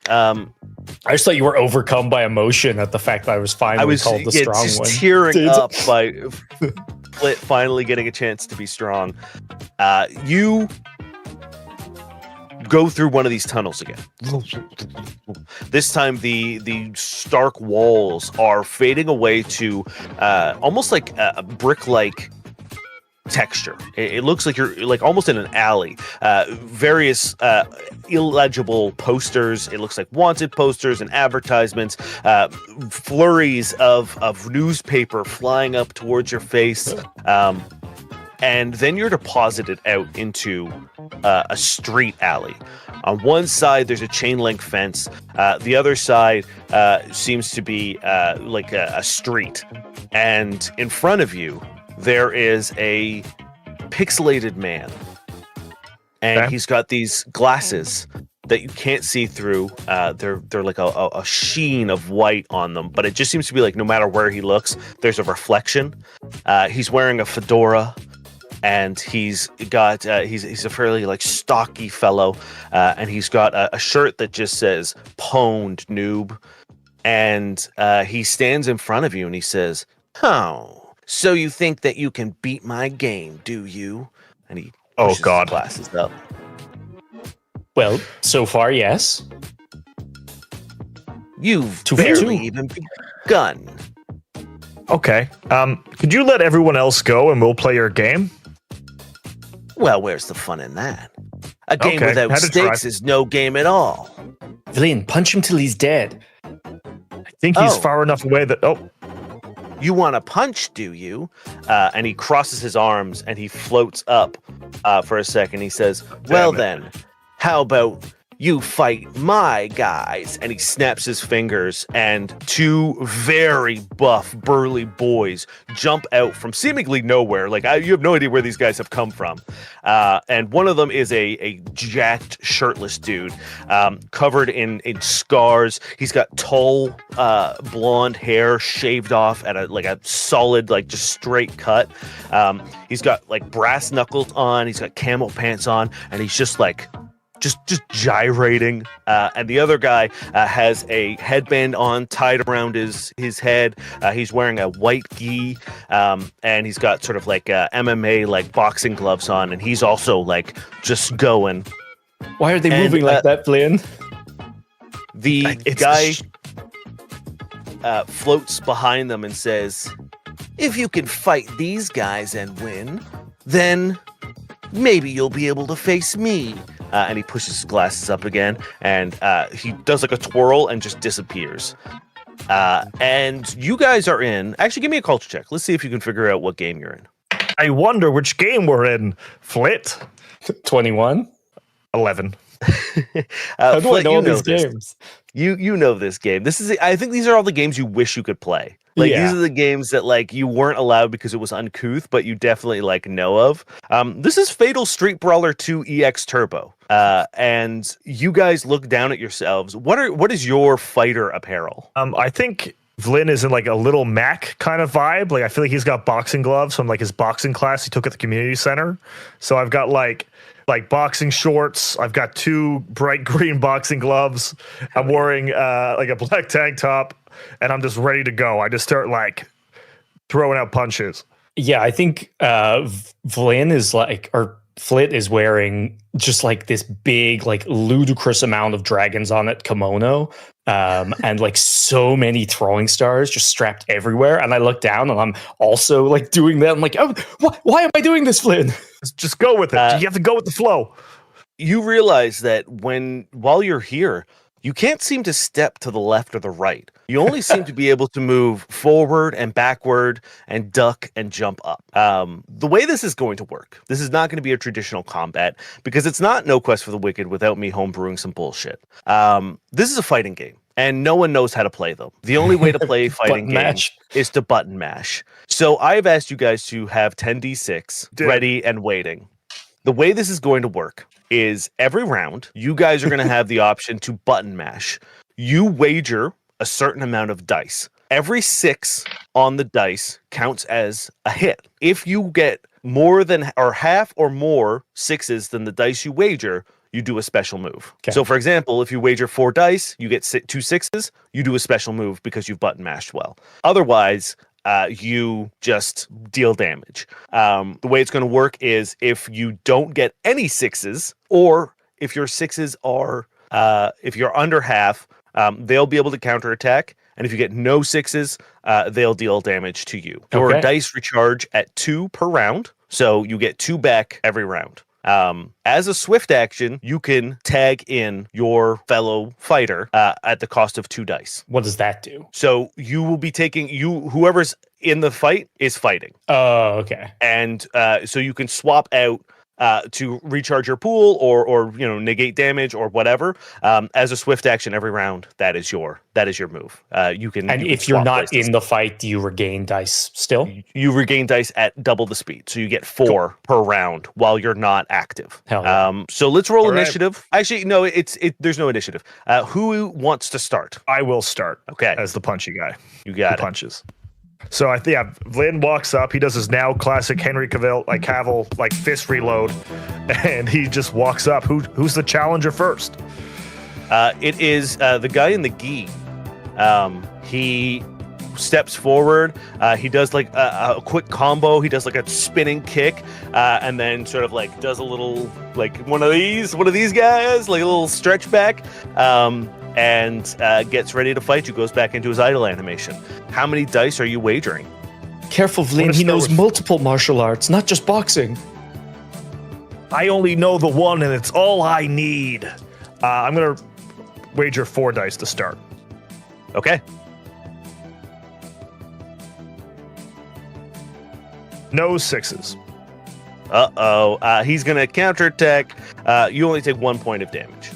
I just thought you were overcome by emotion at the fact that I was finally called the strong
just
one.
Tearing up by Flit finally getting a chance to be strong. You go through one of these tunnels again. This time the stark walls are fading away to almost like a brick-like texture. It looks like you're like almost in an alley. Various illegible posters. It looks like wanted posters and advertisements. Flurries of newspaper flying up towards your face. And then you're deposited out into a street alley. On one side, there's a chain link fence. The other side seems to be like a street. And in front of you, there is a pixelated man. And he's got these glasses that you can't see through. They're like a sheen of white on them, but it just seems to be like no matter where he looks, there's a reflection. He's wearing a fedora. And he's got he's a fairly like stocky fellow, and he's got a shirt that just says "Pwned noob," and he stands in front of you and he says, "Oh, so you think that you can beat my game, do you?" And he pushes his glasses up.
Well, so far, yes.
You've barely even begun.
Okay. Could you let everyone else go and we'll play your game?
Well, where's the fun in that? A game without
Had to
stakes
try.
is no game at all.
Vlyn, punch him till he's dead.
I think he's far enough away that... Oh,
You want to punch, do you? And he crosses his arms and he floats up for a second. He says, well then, how about you fight my guys. And he snaps his fingers, and two very buff, burly boys jump out from seemingly nowhere. Like, you have no idea where these guys have come from. And one of them is a jacked, shirtless dude, covered in scars. He's got tall, blonde hair shaved off at a solid, like, just straight cut. He's got, like, brass knuckles on. He's got camo pants on, and he's just like... Just gyrating, and the other guy has a headband on tied around his head. He's wearing a white gi, and he's got sort of like MMA like boxing gloves on, and he's also like just going.
Why are they moving like that, Flynn?
The guy floats behind them and says, "If you can fight these guys and win, then maybe you'll be able to face me." And he pushes his glasses up again, and he does like a twirl and just disappears. And you guys are in. Actually, give me a culture check. Let's see if you can figure out what game you're in.
I wonder which game we're in. Flit?
21?
11.
How do I know these games?
You know this game. I think these are all the games you wish you could play. Like, these are the games that, like, you weren't allowed because it was uncouth, but you definitely, like, know of. This is Fatal Street Brawler 2 EX Turbo. And you guys look down at yourselves. What is your fighter apparel?
I think Vlyn is in, like, a little Mac kind of vibe. Like, I feel like he's got boxing gloves from, like, his boxing class he took at the community center. So I've got, like boxing shorts. I've got 2 bright green boxing gloves. I'm wearing, like, a black tank top. And I'm just ready to go. I just start like throwing out punches.
Yeah, I think Vlyn is like, or Flit is wearing just like this big, like ludicrous amount of dragons on it kimono, and like so many throwing stars just strapped everywhere. And I look down and I'm also like doing that. I'm like, oh, why am I doing this, Flynn?
Just go with it. You have to go with the flow.
You realize that while you're here, you can't seem to step to the left or the right. You only seem to be able to move forward and backward and duck and jump up. The way this is going to work, this is not going to be a traditional combat because it's not No Quest for the Wicked without me homebrewing some bullshit. This is a fighting game, and no one knows how to play them. The only way to play fighting games is to button mash. So I've asked you guys to have 10d6 ready and waiting. The way this is going to work is every round, you guys are going to have the option to button mash. You wager a certain amount of dice. Every 6 on the dice counts as a hit. If you get more than or half or more 6s than the dice you wager, you do a special move. Okay. So, for example, if you wager 4 dice, you get 2 6s, you do a special move because you've button mashed well. Otherwise, you just deal damage. The way it's going to work is if you don't get any 6s, or if your 6s are, if you're under half, they'll be able to counterattack. And if you get no 6s, they'll deal damage to you. Your dice recharge at 2 per round, so you get 2 back every round. As a swift action, you can tag in your fellow fighter at the cost of 2 dice.
What does that do? So
you will be taking whoever's in the fight is fighting.
Oh, okay.
And so you can swap out to recharge your pool or negate damage or whatever. As a swift action every round, that is your move. You can. And
if you're not in the fight, do you regain dice still?
You regain dice at double the speed, so you get 4 per round while you're not active. So let's roll initiative. Right. Actually, no, there's no initiative. Who wants to start?
I will start.
Okay,
as the punchy guy.
You got it.
Punches. So I think Vlyn walks up. He does his now classic Henry Cavill like fist reload, and he just walks up. Who's the challenger first?
It is the guy in the gi. He steps forward. He does like a quick combo. He does like a spinning kick, and then sort of like does a little like one of these guys, like a little stretch back. And gets ready to fight you, goes back into his idle animation. How many dice are you wagering?
Careful, Vlyn, he knows multiple martial arts, not just boxing.
I only know the one, and it's all I need. I'm going to wager 4 dice to start.
Okay.
No 6s.
Uh-oh. He's going to counterattack. You only take 1 point of damage.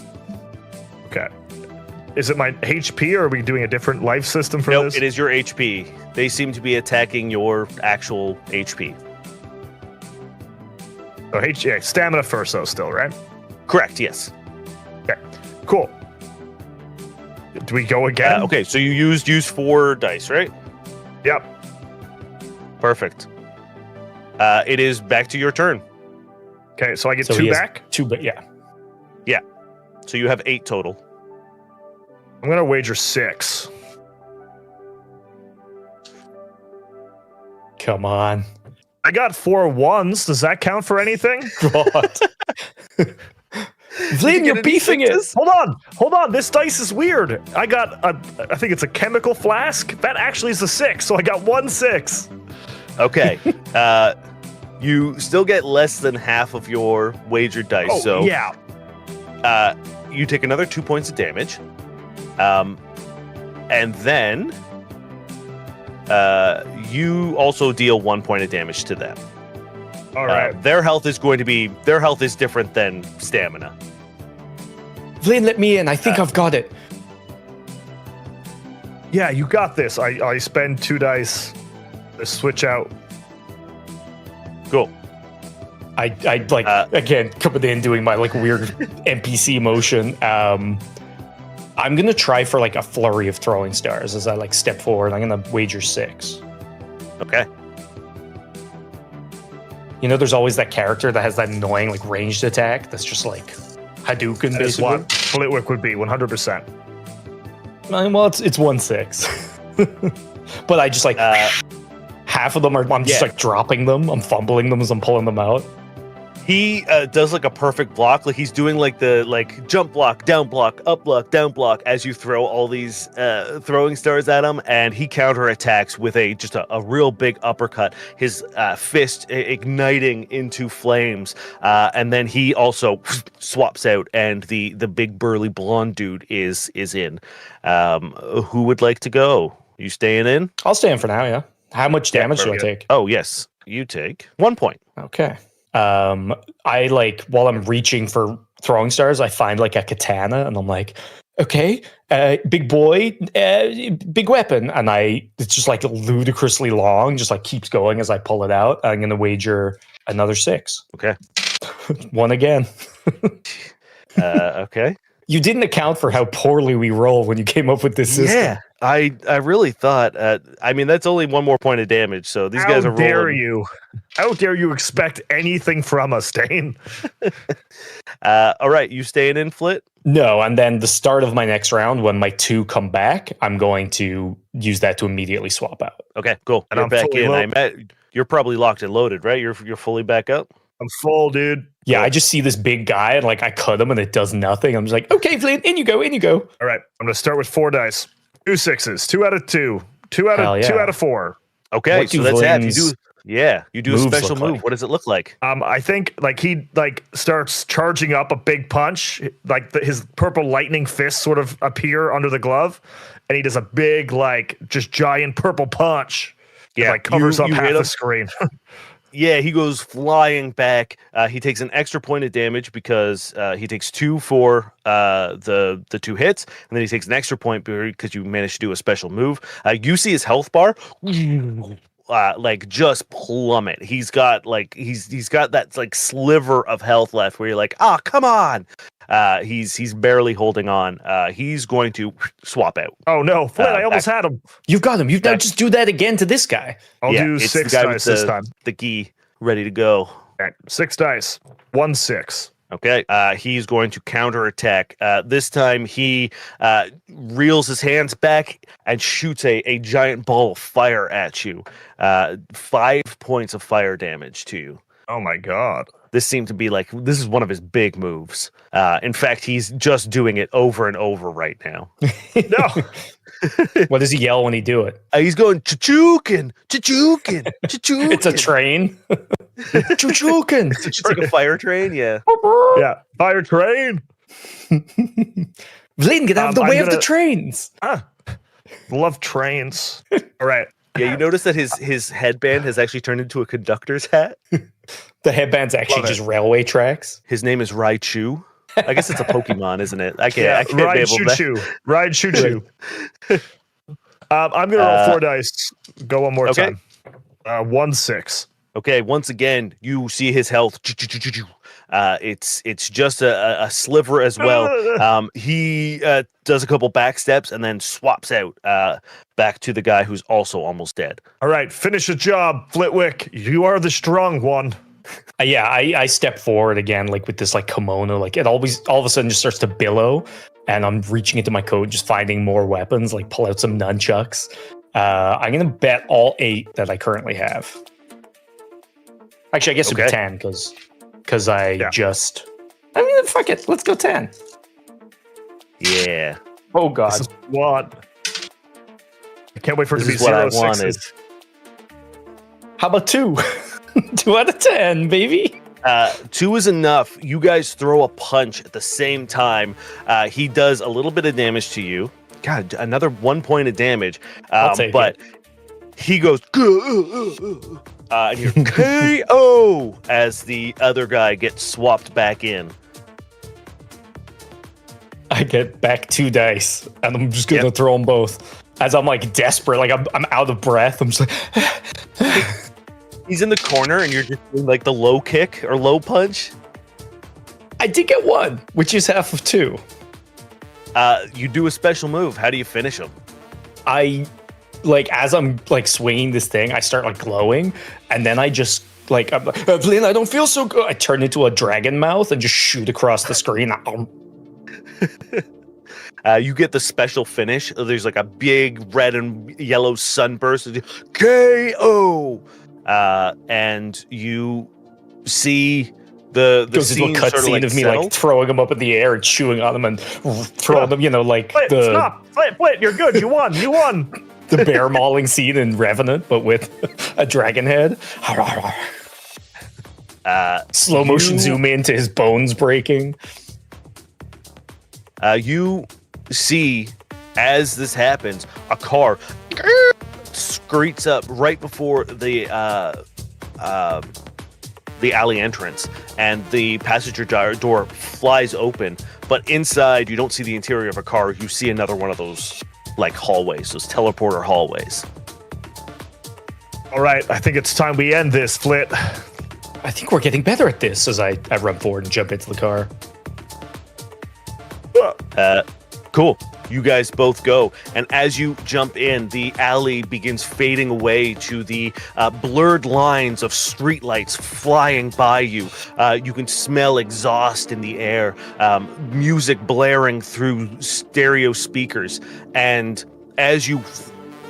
is it my HP, or are we doing a different life system for
Nope,
this?
it is your HP. They seem to be attacking your actual HP.
So stamina first, though, still, right?
Correct, yes.
Okay, cool. Do we go again?
Okay, so you use 4 dice, right?
Yep.
Perfect. It is back to your turn.
Okay, so I get
So
2
he has
back?
2, but yeah.
Yeah. So you have 8 total.
I'm going to wager 6.
Come on.
I got 4 1s. Does that count for anything?
God. Vlin, you're beefing it.
Hold on. This dice is weird. I got I think it's a chemical flask. That actually is a 6, so I got 1 6.
Okay. You still get less than half of your wagered dice.
Oh,
so
yeah.
You take another 2 points of damage. And then you also deal 1 point of damage to them.
All right.
Their health is different than stamina.
Vlin, let me in. I think I've got it.
Yeah, you got this. I spend 2 dice to switch out.
Cool.
I again coming in doing my like weird NPC motion. I'm gonna try for like a flurry of throwing stars as I like step forward. I'm gonna wager 6.
Okay.
You know, there's always that character that has that annoying like ranged attack that's just like Hadouken
That is
basically.
what Flitwick would be, 100%.
Well, it's 1/6, but I just like half of them are. I'm just
Yeah.
like dropping them. I'm fumbling them as I'm pulling them out.
He does like a perfect block, like he's doing like the jump block, down block, up block, down block as you throw all these throwing stars at him, and he counterattacks with a real big uppercut, his fist igniting into flames, and then he also swaps out, and the big burly blonde dude is in. Who would like to go? You staying in?
I'll stay in for now. Yeah. How much damage do I take?
Oh yes, you take 1 point.
Okay. I like while I'm reaching for throwing stars, I find like a katana, and I'm like, okay, big boy, big weapon, and it's just like ludicrously long, just like keeps going as I pull it out. I'm gonna wager another 6.
Okay.
1 again.
Okay.
You didn't account for how poorly we roll when you came up with this system.
Yeah, I really thought. I mean, that's only 1 more point of damage. So these guys are rolling.
How dare you expect anything from us, Dane?
All right, you staying in, Flit?
No, and then the start of my next round, when my 2 come back, I'm going to use that to immediately swap out.
Okay, cool.
And
You're
I'm
back
fully
in. You're probably locked and loaded, right? You're fully back up.
I'm full, dude.
Yeah, I just see this big guy, and like I cut him, and it does nothing. I'm just like, okay, Flynn, in you go, in you go.
All right, I'm going to start with 4 dice. 2 6s, 2 out of 2, 2 out of 2 out of 4.
Okay,
What
so
do
that's half.
Vlynn's
You do a
moves
special
look
move.
like?
What does it look like?
I think like he like starts charging up a big punch, like his purple lightning fists sort of appear under the glove, and he does a big like just giant purple punch.
Yeah,
It, like covers up
you
half
hit
the
him.
screen.
Yeah, he goes flying back. He takes an extra point of damage because he takes 2 for the 2 hits, and then he takes an extra point because you managed to do a special move. You see his health bar, like just plummet. He's got that like sliver of health left where you're like, come on. He's barely holding on. He's going to swap out.
Oh no, Flynn! I almost had him.
You've got him. You now just do that again to this guy.
I'll do
it's
6
the guy
dice
with
this time.
the gi ready to go.
Okay, 6 dice, 1 6.
Okay, he's going to counterattack. This time he reels his hands back and shoots a giant ball of fire at you. 5 points of fire damage to you.
Oh my god.
This seemed to be this is one of his big moves. In fact, he's just doing it over and over right now.
No.
What does he yell when he do it?
He's going chuchukin, chuchukin, chuchukin.
It's a train. Chuchukin.
It's like a fire train, yeah.
Yeah, fire train.
Vlin, get out of the way of the trains.
Love trains. All right.
Yeah, you notice that his headband has actually turned into a conductor's hat.
The headband's actually
Love it.
just railway tracks.
His name is Raichu. I guess it's a Pokemon, isn't it? I can't be
ride
able
choo
to.
choo. Ride choo choo. I'm gonna roll 4 dice. Go one more
Okay.
time. 1 6.
Okay, once again, you see his health. It's just a sliver as well. He does a couple back steps and then swaps out back to the guy who's also almost dead.
All right, finish the job, Flitwick. You are the strong one.
I step forward again, like with this like kimono, like it always all of a sudden just starts to billow, and I'm reaching into my coat, just finding more weapons, like pull out some nunchucks. I'm gonna bet all 8 that I currently have. Actually, I guess it'd be 10 because I mean, fuck it, let's go 10.
Yeah.
Oh god,
This is what? I can't wait for it to be
This is what I
0
wanted.
6s.
how about 2? 2 out of 10, baby.
2 is enough. You guys throw a punch at the same time. He does a little bit of damage to you. God, another 1 point of damage.
I'll take
but he goes and you're KO as the other guy gets swapped back in.
I get back 2 dice, and I'm just gonna throw them both. As I'm like desperate, like I'm out of breath. I'm just like,
He's in the corner, and you're just doing like the low kick or low punch.
I did get 1, which is half of 2.
You do a special move. How do you finish him?
I like as I'm like swinging this thing, I start like glowing, and then I just like I'm like, Flynn, I don't feel so good. I turn into a dragon mouth and just shoot across the screen.
You get the special finish. There's like a big red and yellow sunburst. KO! And you see the
goes into a
scene
cut
sort of
scene
like
of me
settle.
like throwing them up in the air and chewing on them and throwing them, like
Flit,
the
stop! Flit, you're good. You won. You won.
the bear mauling scene in Revenant, but with a dragon head. Slow motion zoom into his bones breaking.
You see, as this happens, a car screets up right before the alley entrance, and the passenger door flies open. But inside, you don't see the interior of a car. You see another one of those like hallways, those teleporter hallways.
All right, I think it's time we end this, Flit.
I think we're getting better at this as I run forward and jump into the car.
Cool. You guys both go, and as you jump in, the alley begins fading away to the blurred lines of streetlights flying by you. You can smell exhaust in the air, music blaring through stereo speakers, and as you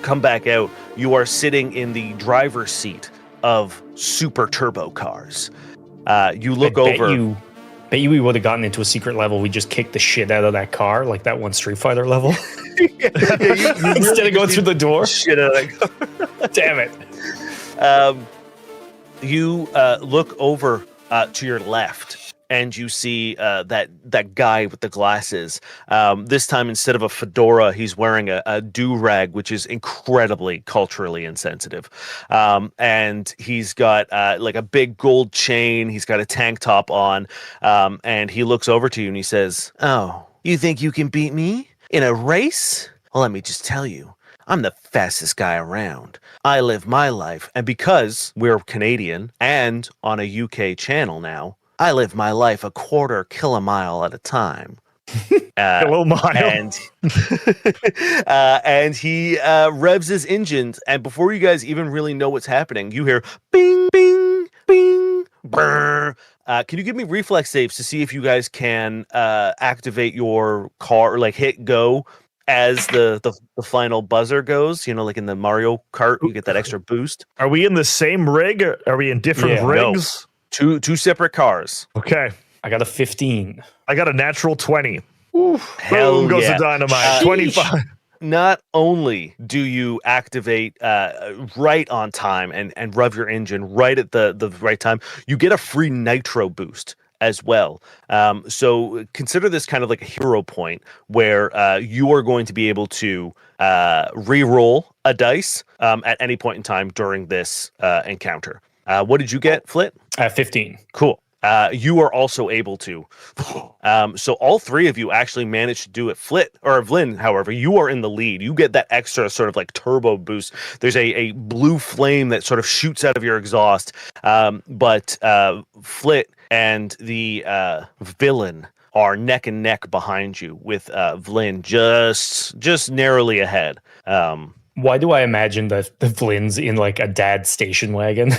come back out, you are sitting in the driver's seat of super turbo cars. You look over.
Bet you we would have gotten into a secret level. We just kicked the shit out of that car, like that one Street Fighter level. Instead of going through the door.
Shit out of that car.
Damn it.
You look over to your left, and you see that guy with the glasses. This time, instead of a fedora, he's wearing a do-rag, which is incredibly culturally insensitive. And he's got like a big gold chain. He's got a tank top on, and he looks over to you and he says, "Oh, you think you can beat me in a race? Well, let me just tell you, I'm the fastest guy around. I live my life, and because we're Canadian and on a UK channel now, I live my life a quarter kilomile at a time."
Kilomile.
And he revs his engines, and before you guys even really know what's happening, you hear bing, bing, bing, brr. Can you give me reflex saves to see if you guys can activate your car, like hit go as the final buzzer goes? You know, like in the Mario Kart, you get that extra boost.
Are we in the same rig? Or are we in different rigs?
No. Two separate cars.
Okay.
I got a 15.
I got a natural 20.
Hell
Boom goes
yeah.
the dynamite. 25.
Not only do you activate right on time and rev your engine right at the right time, you get a free nitro boost as well. So consider this kind of like a hero point where you are going to be able to re-roll a dice at any point in time during this encounter. What did you get, Flit?
15.
Cool. You are also able to. So all three of you actually managed to do it. Vlin, however, you are in the lead. You get that extra sort of like turbo boost. There's a blue flame that sort of shoots out of your exhaust. But Flit and the villain are neck and neck behind you, with Vlin just narrowly ahead.
Why do I imagine the Vlin's in like a dad station wagon?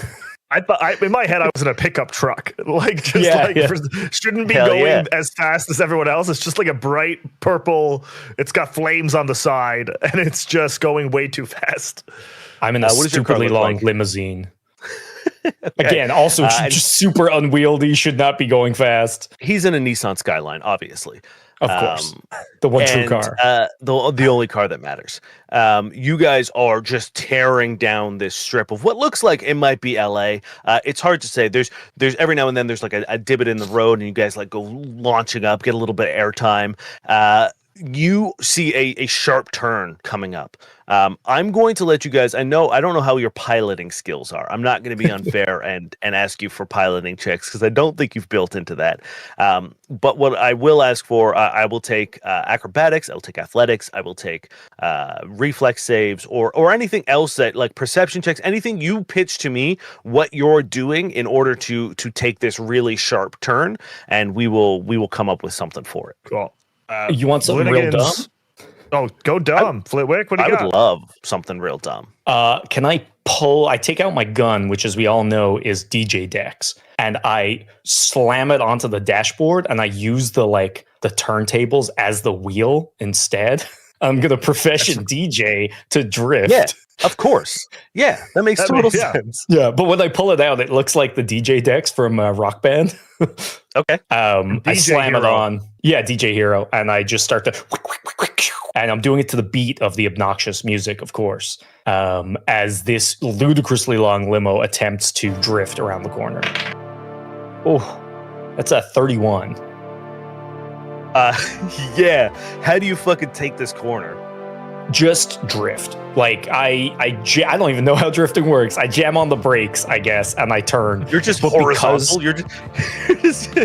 I thought in my head I was in a pickup truck, shouldn't be
Hell
going
yeah.
as fast as everyone else. It's just like a bright purple. It's got flames on the side, and it's just going way too fast.
I'm in a
what does your car
stupidly
look
long
like?
limousine. Again, also just super unwieldy, should not be going fast.
He's in a Nissan Skyline, obviously.
Of course. The one true car.
The only car that matters. You guys are just tearing down this strip of what looks like it might be LA. It's hard to say. There's every now and then there's like a divot in the road, and you guys like go launching up, get a little bit of airtime. You see a sharp turn coming up. I'm going to let you guys. I don't know how your piloting skills are. I'm not going to be unfair and ask you for piloting checks, because I don't think you've built into that. But what I will ask for, I will take acrobatics. I will take athletics. I will take reflex saves, or anything else that, like, perception checks. Anything you pitch to me what you're doing in order to take this really sharp turn, and we will come up with something for it.
Cool.
You want something real dumb?
Oh, go dumb, Flitwick. What do you got?
I would love something real dumb.
Can I take out my gun, which, as we all know, is DJ Dex, and I slam it onto the dashboard, and I use the turntables as the wheel instead. I'm gonna profession DJ to drift.
Yeah, of course. Yeah, that makes total sense.
Yeah, but when I pull it out, it looks like the DJ Dex from Rock Band.
Okay.
I slam it on. Yeah, DJ Hero, and I just start to, and I'm doing it to the beat of the obnoxious music, of course, as this ludicrously long limo attempts to drift around the corner. Oh, that's a 31.
Yeah. How do you fucking take this corner?
Just drift. Like I don't even know how drifting works. I jam on the brakes, I guess, and I turn.
You're just horizontal. You're just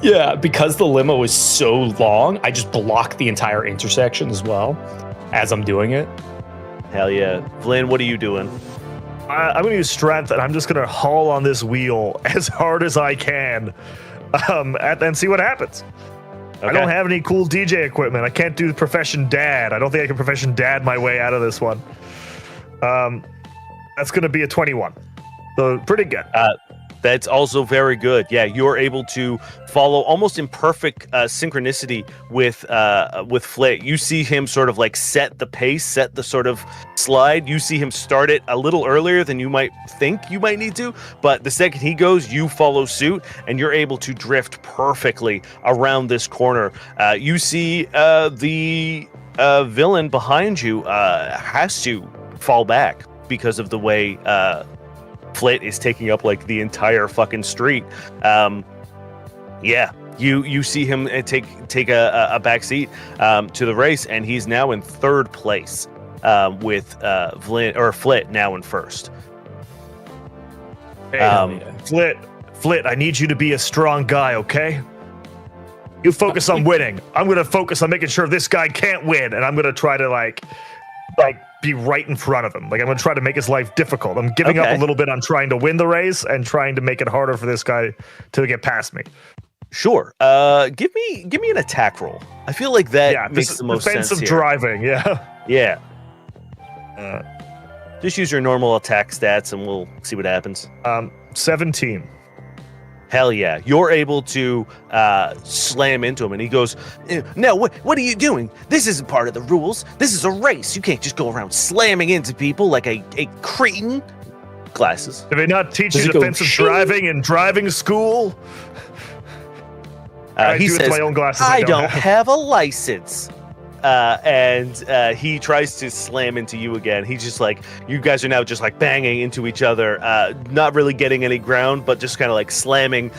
yeah, because the limo is so long, I just block the entire intersection as well as I'm doing it.
Hell yeah. Vlin, what are you doing?
I'm going to use strength, and I'm just going to haul on this wheel as hard as I can, and see what happens. Okay. I don't have any cool DJ equipment. I can't do the profession dad. I don't think I can profession dad my way out of this one. That's going to be a 21. So pretty good.
That's also very good. Yeah, you're able to follow almost in perfect synchronicity with Flit. You see him sort of like set the pace, set the sort of slide. You see him start it a little earlier than you might think you might need to, but the second he goes, you follow suit, and you're able to drift perfectly around this corner. You see the villain behind you has to fall back because of the way Flit is taking up like the entire fucking street. Yeah, you see him take a back seat to the race, and he's now in third place with Flit now in first.
Hey, Flit, I need you to be a strong guy, okay? You focus on winning. I'm gonna focus on making sure this guy can't win, and I'm gonna try to like be right in front of him. Like, I'm going to try to make his life difficult. I'm giving up a little bit on trying to win the race and trying to make it harder for this guy to get past me.
Sure. Give me an attack roll. I feel like that makes the most sense here.
Defensive driving, yeah.
Yeah. Just use your normal attack stats and we'll see what happens.
17.
Hell yeah. You're able to slam into him, and he goes, no, what are you doing? This isn't part of the rules. This is a race. You can't just go around slamming into people like a cretin. Glasses.
Did they not teach you defensive driving in driving school?
He says, my own glasses I don't have a license. And he tries to slam into you again. He's just like, you guys are now just like banging into each other, not really getting any ground, but just kind of like slamming.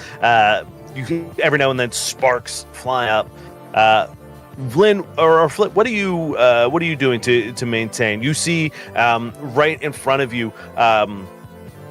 You can, every now and then sparks fly up. Vlin or Flip, what are you doing to maintain? You see right in front of you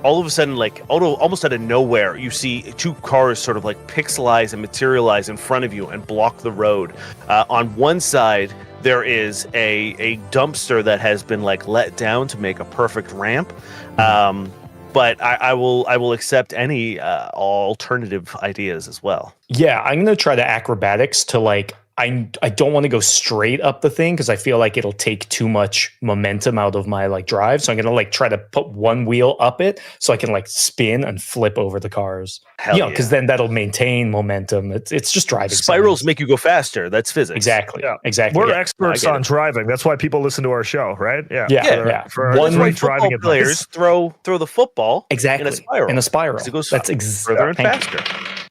all of a sudden, like almost out of nowhere, you see two cars sort of like pixelize and materialize in front of you and block the road. On one side, there is a dumpster that has been like let down to make a perfect ramp. But I will accept any alternative ideas as well.
Yeah, I'm gonna try the acrobatics to like. I don't want to go straight up the thing because I feel like it'll take too much momentum out of my like drive. So I'm gonna like try to put one wheel up it so I can like spin and flip over the cars. Because then that'll maintain momentum. It's just driving.
Spirals make you go faster. That's physics.
Exactly.
Yeah.
Exactly.
We're experts on driving. That's why people listen to our show, right?
Yeah.
One right driving players throw the football
exactly
in a spiral.
It
goes
That's
further and faster.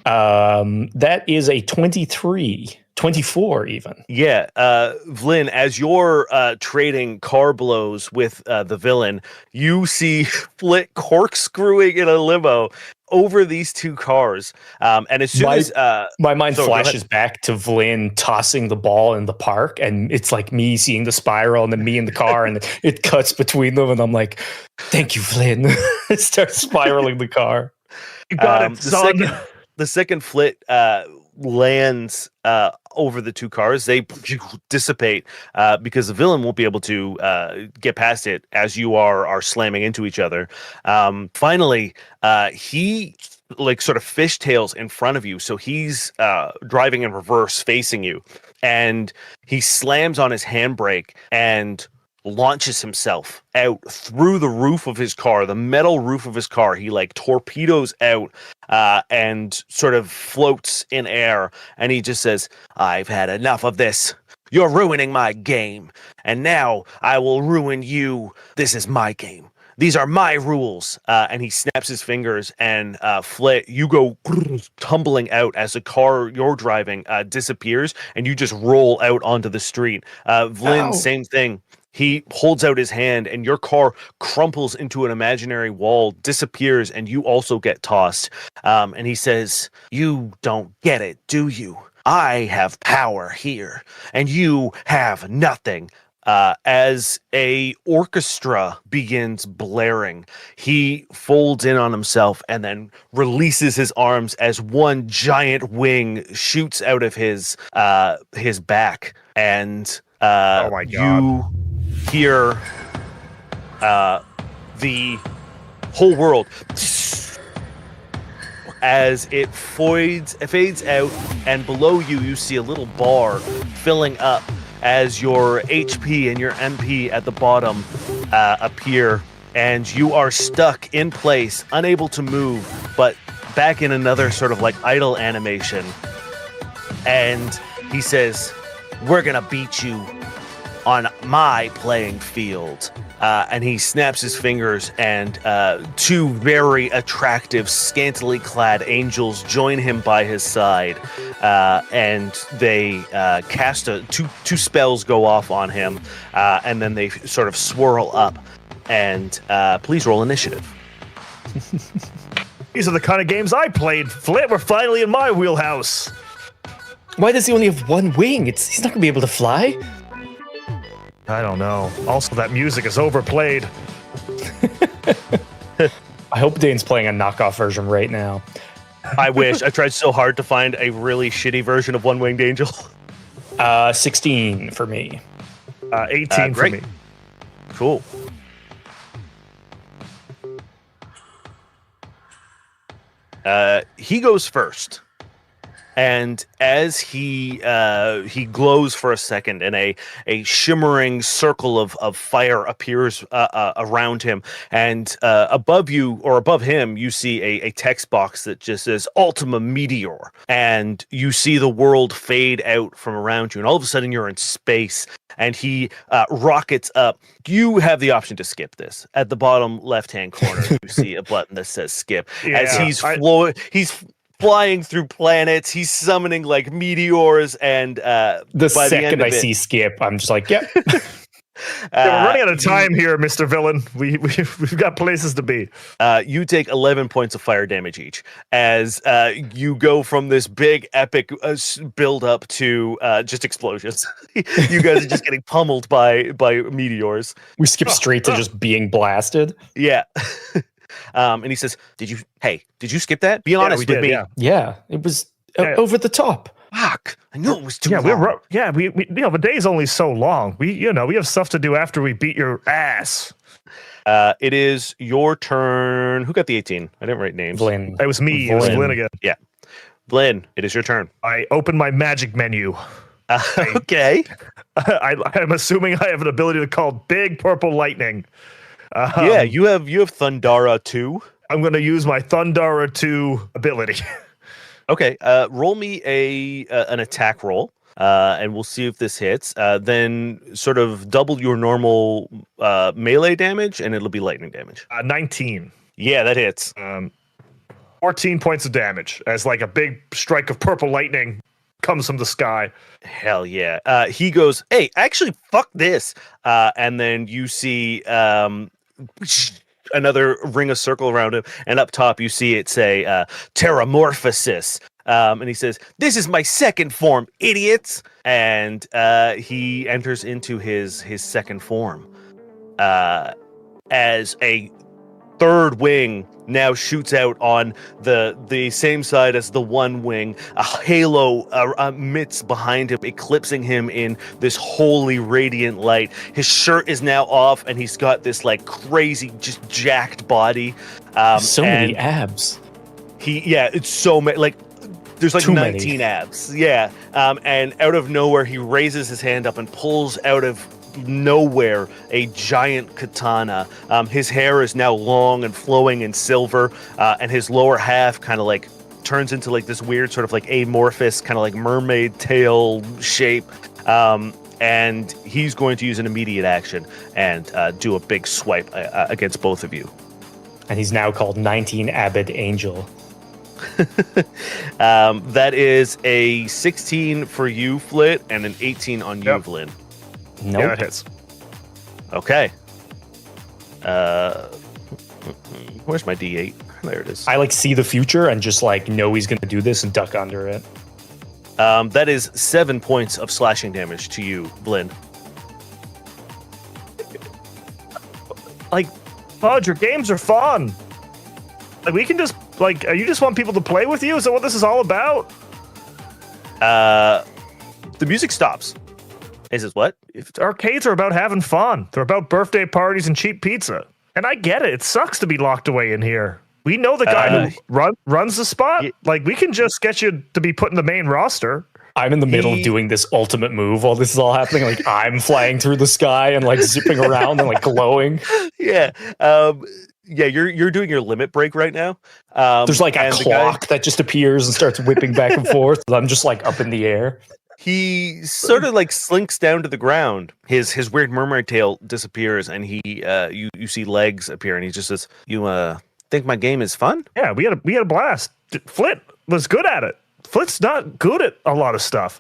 That is a 23. 24 even.
Yeah. Vlyn, as you're trading car blows with the villain, you see Flit corkscrewing in a limo over these two cars. And as soon as
my mind flashes back to Vlyn tossing the ball in the park, and it's like me seeing the spiral and then me in the car, and it cuts between them, and I'm like, thank you, Vlyn. It starts spiraling the car.
You got it, son.
The second Flit lands over the two cars. They dissipate because the villain won't be able to get past it as you are slamming into each other. Finally, he like sort of fishtails in front of you, so he's driving in reverse facing you, and he slams on his handbrake and launches himself out through the roof of his car, the metal roof of his car. He like torpedoes out and sort of floats in air, and he just says, "I've had enough of this. You're ruining my game, and now I will ruin you. This is my game. These are my rules." And he snaps his fingers, and Flit, you go tumbling out as the car you're driving disappears, and you just roll out onto the street. Vlyn, same thing. He holds out his hand, and your car crumples into an imaginary wall, disappears, and you also get tossed. And he says, "You don't get it, do you? I have power here, and you have nothing." As a orchestra begins blaring, he folds in on himself and then releases his arms as one giant wing shoots out of his back, and
oh my God.
You hear the whole world as it fades out, and below you see a little bar filling up as your HP and your MP at the bottom appear, and you are stuck in place, unable to move, but back in another sort of like idle animation. And he says, "We're gonna beat you on my playing field." And he snaps his fingers, and two very attractive, scantily clad angels join him by his side, and they cast two spells go off on him, and then they sort of swirl up. And please roll initiative.
These are the kind of games I played. Flit, we're finally in my wheelhouse.
Why does he only have one wing? He's not gonna be able to fly.
I don't know. Also, that music is overplayed.
I hope Dane's playing a knockoff version right now.
I wish. I tried so hard to find a really shitty version of One Winged Angel.
16 for me.
18 for me.
Cool. He goes first. And as he glows for a second, and a shimmering circle of fire appears around him, and above you, or above him, you see a text box that just says Ultima Meteor, and you see the world fade out from around you, and all of a sudden you're in space, and he rockets up. You have the option to skip this. At the bottom left-hand corner, you see a button that says skip.
Yeah,
as he's flying through planets, he's summoning like meteors, and
the second I see skip, I'm just like, yep.
We're running out of time here, Mr. Villain. We've got places to be.
You take 11 points of fire damage each as you go from this big epic build up to just explosions. You guys are just getting pummeled by meteors.
We skip straight to just being blasted.
Yeah. And he says, did you skip that? Be honest
we
with
did,
me.
yeah.
Yeah, it was
Yeah.
over the top.
Fuck. I knew it was too
Yeah,
long.
we the day's only so long. We have stuff to do after we beat your ass.
It is your turn. Who got the 18? I didn't write names.
Flynn.
It was me. It was
Flynn.
Flynn again.
Yeah. Blinn, it is your turn.
I open my magic menu.
Okay.
I'm assuming I have an ability to call big purple lightning.
Yeah, you have Thundara 2.
I'm going to use my Thundara 2 ability.
Okay, roll me an attack roll, and we'll see if this hits. Then sort of double your normal melee damage, and it'll be lightning damage.
19.
Yeah, that hits.
14 points of damage as like a big strike of purple lightning comes from the sky.
Hell yeah. He goes, hey, actually, fuck this. And then you see another ring a circle around him, and up top you see it say Terramorphosis. And he says, this is my second form, idiots. And he enters into his second form as a third wing now shoots out on the same side as the one wing. A halo emits behind him, eclipsing him in this holy radiant light. His shirt is now off, and he's got this like crazy, just jacked body.
So many abs.
It's so many. Like, there's like
Too
19
many.
abs. Yeah. And out of nowhere, he raises his hand up and pulls out of nowhere a giant katana. His hair is now long and flowing in silver, and his lower half kind of like turns into like this weird sort of like amorphous kind of like mermaid tail shape. And he's going to use an immediate action and do a big swipe against both of you.
And he's now called 19 Abed Angel.
That is a 16 for you, Flit, and an 18 on you,
Yep.
Flynn.
Nope.
Yeah, it hits.
Okay. Where's my D8? There it is.
I like see the future and just like know he's gonna do this and duck under it.
That is 7 points of slashing damage to you, Blinn.
Like, Bud, your games are fun. Like, we can just, like, you just want people to play with you? Is that what this is all about?
The music stops. He says, what?
Arcades are about having fun. They're about birthday parties and cheap pizza. And I get it. It sucks to be locked away in here. We know the guy who runs the spot. Like, we can just get you to be put in the main roster.
I'm in the middle of doing this ultimate move while this is all happening. Like I'm flying through the sky and like zipping around and like glowing.
Yeah. Yeah, you're doing your limit break right now.
There's like a clock that just appears and starts whipping back and forth. I'm just like up in the air.
He sort of like slinks down to the ground. His weird mermaid tail disappears, and he you see legs appear, and he just says, "You think my game is fun?"
Yeah, we had a blast. Flit was good at it. Flit's not good at a lot of stuff.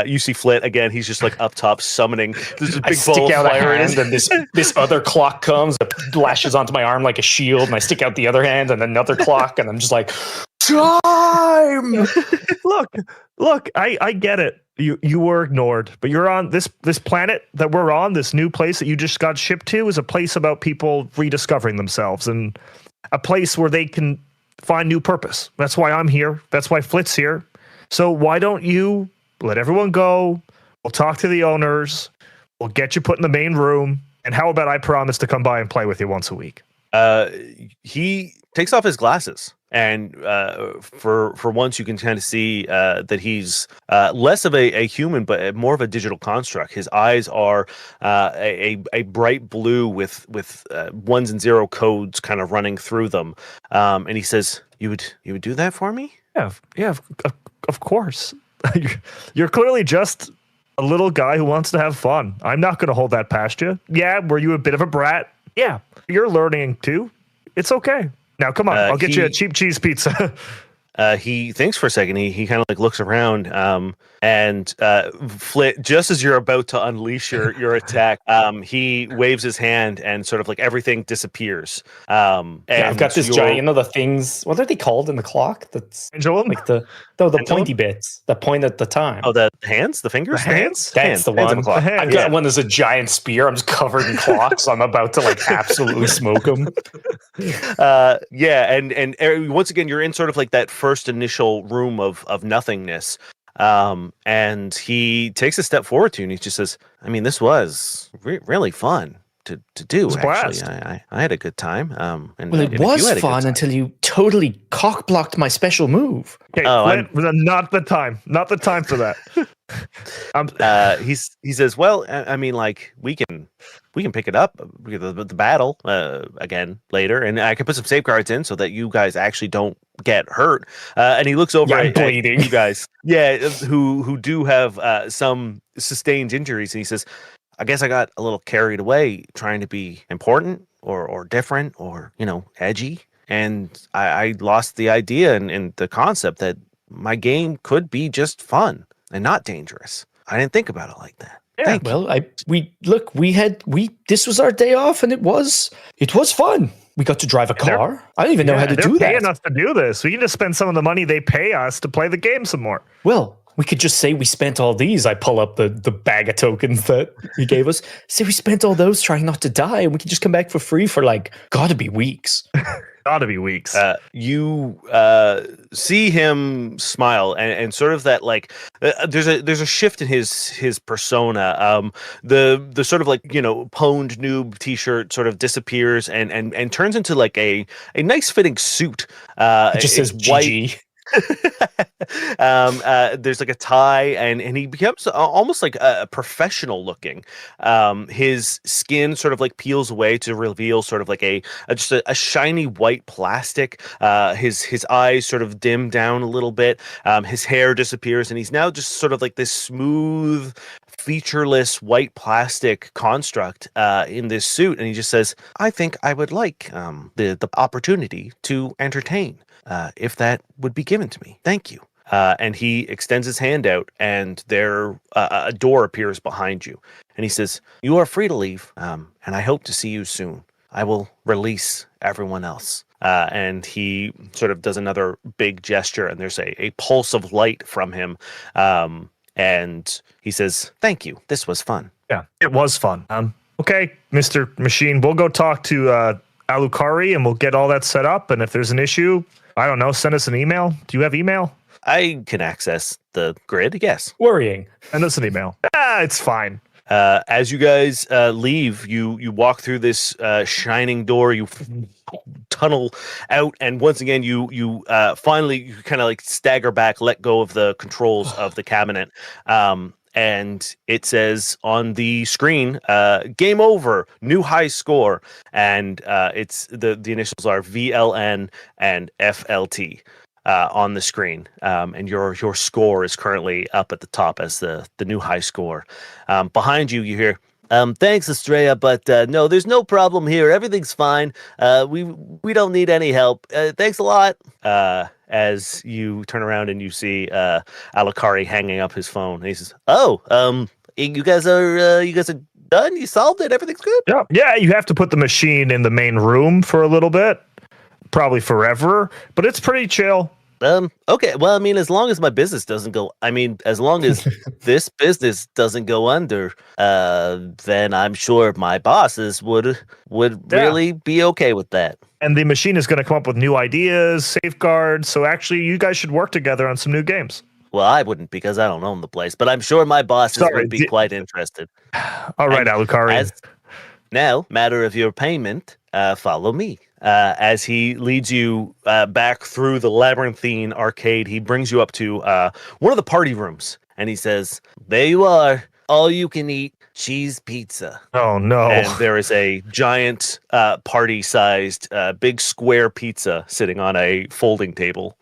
You see Flit again. He's just like up top summoning. There's a
I
big ball
stick
of
out a
fire in
hand,
his
and this other clock comes, it lashes onto my arm like a shield, and I stick out the other hand, and another clock, and I'm just like, time.
Look, I get it. You were ignored, but you're on this planet that we're on. This new place that you just got shipped to is a place about people rediscovering themselves and a place where they can find new purpose. That's why I'm here. That's why Flit's here. So why don't you let everyone go? We'll talk to the owners. We'll get you put in the main room. And how about I promise to come by and play with you once a week?
He takes off his glasses, and for once you can kind of see that he's less of a human, but more of a digital construct. His eyes are a bright blue with ones and zero codes kind of running through them. And he says, "You would do that for me?"
Yeah, of course. You're clearly just a little guy who wants to have fun. I'm not going to hold that past you. Yeah, were you a bit of a brat? Yeah, you're learning too. It's okay. Now, come on. I'll get you a cheap cheese pizza.
He thinks for a second. He kind of like looks around, and Flit, just as you're about to unleash your attack, he waves his hand, and sort of like everything disappears. And
I've got this giant, the things. What are they called in the clock? That's
Pendulum?
like the pointy bits that point at the time.
Oh, the hands, the fingers,
The hands?
That's the
hands
one.
of a clock.
I've got one that's a giant spear. I'm just covered in clocks. I'm about to like absolutely smoke them.
And once again, you're in sort of like that first initial room of nothingness. And he takes a step forward to you, and he just says, "I mean, this was really fun to do. Actually, I had a good time.
It was fun until you totally cock blocked my special move.
Okay, not the time. Not the time for that.
He says, "Well, I mean, like we can pick it up, the battle again later, and I can put some safeguards in so that you guys actually don't get hurt." And he looks over at
bleeding.
you guys, who do have some sustained injuries, and he says, "I guess I got a little carried away trying to be important or different or edgy, and I lost the idea and the concept that my game could be just fun and not dangerous. I didn't think about it like that."
Yeah, this was our day off, and it was fun. We got to drive a car. I don't even know how to do that.
They're paying us to do this. We can just spend some of the money they pay us to play the game some more.
Well, we could just say we spent all these. I pull up the bag of tokens that he gave us. Say we spent all those trying not to die, and we could just come back for free for gotta be weeks.
Gotta be weeks.
You see him smile, and sort of that there's a shift in his persona. The sort of pwned noob t-shirt sort of disappears and turns into like a nice fitting suit.
It just says
white.
GG.
There's like a tie, and he becomes almost like a professional looking. His skin sort of like peels away to reveal sort of like a shiny white plastic. His eyes sort of dim down a little bit. His hair disappears, and he's now just sort of like this smooth, featureless white plastic construct in this suit. And he just says, "I think I would like the opportunity to entertain. If that would be given to me. Thank you." And he extends his hand out, and there a door appears behind you. And he says, "You are free to leave, and I hope to see you soon. I will release everyone else." And he sort of does another big gesture, and there's a pulse of light from him. And he says, "Thank you. This was fun."
Yeah, it was fun. Okay, Mr. Machine, we'll go talk to Alucard, and we'll get all that set up. And if there's an issue, I don't know, send us an email. Do you have email?
I can access the grid, yes.
Worrying.
Send us an email. It's fine.
As you guys leave, you walk through this shining door, you tunnel out, and once again you finally kind of like stagger back, let go of the controls of the cabinet. And it says on the screen, "Game over, new high score," and it's the initials are VLN and FLT on the screen, and your score is currently up at the top as the new high score. Behind you, you hear, "Thanks, Estrella, but no, there's no problem here. Everything's fine. We don't need any help. Thanks a lot." As you turn around and you see Alucard hanging up his phone, and he says, "Oh, you guys are done? You solved it? Everything's good?"
Yeah. You have to put the machine in the main room for a little bit, probably forever, but it's pretty chill.
Okay. Well, I mean, as long as my business doesn't go, as long as this business doesn't go under, then I'm sure my bosses would really be okay with that.
And the machine is going to come up with new ideas, safeguards. So actually, you guys should work together on some new games.
Well, I wouldn't because I don't own the place, but I'm sure my bosses would be quite interested.
All right, Alucard.
Now, matter of your payment, follow me. As he leads you back through the labyrinthine arcade, he brings you up to one of the party rooms, and he says, "There you are, all you can eat cheese pizza."
Oh, no.
And there is a giant party-sized big square pizza sitting on a folding table.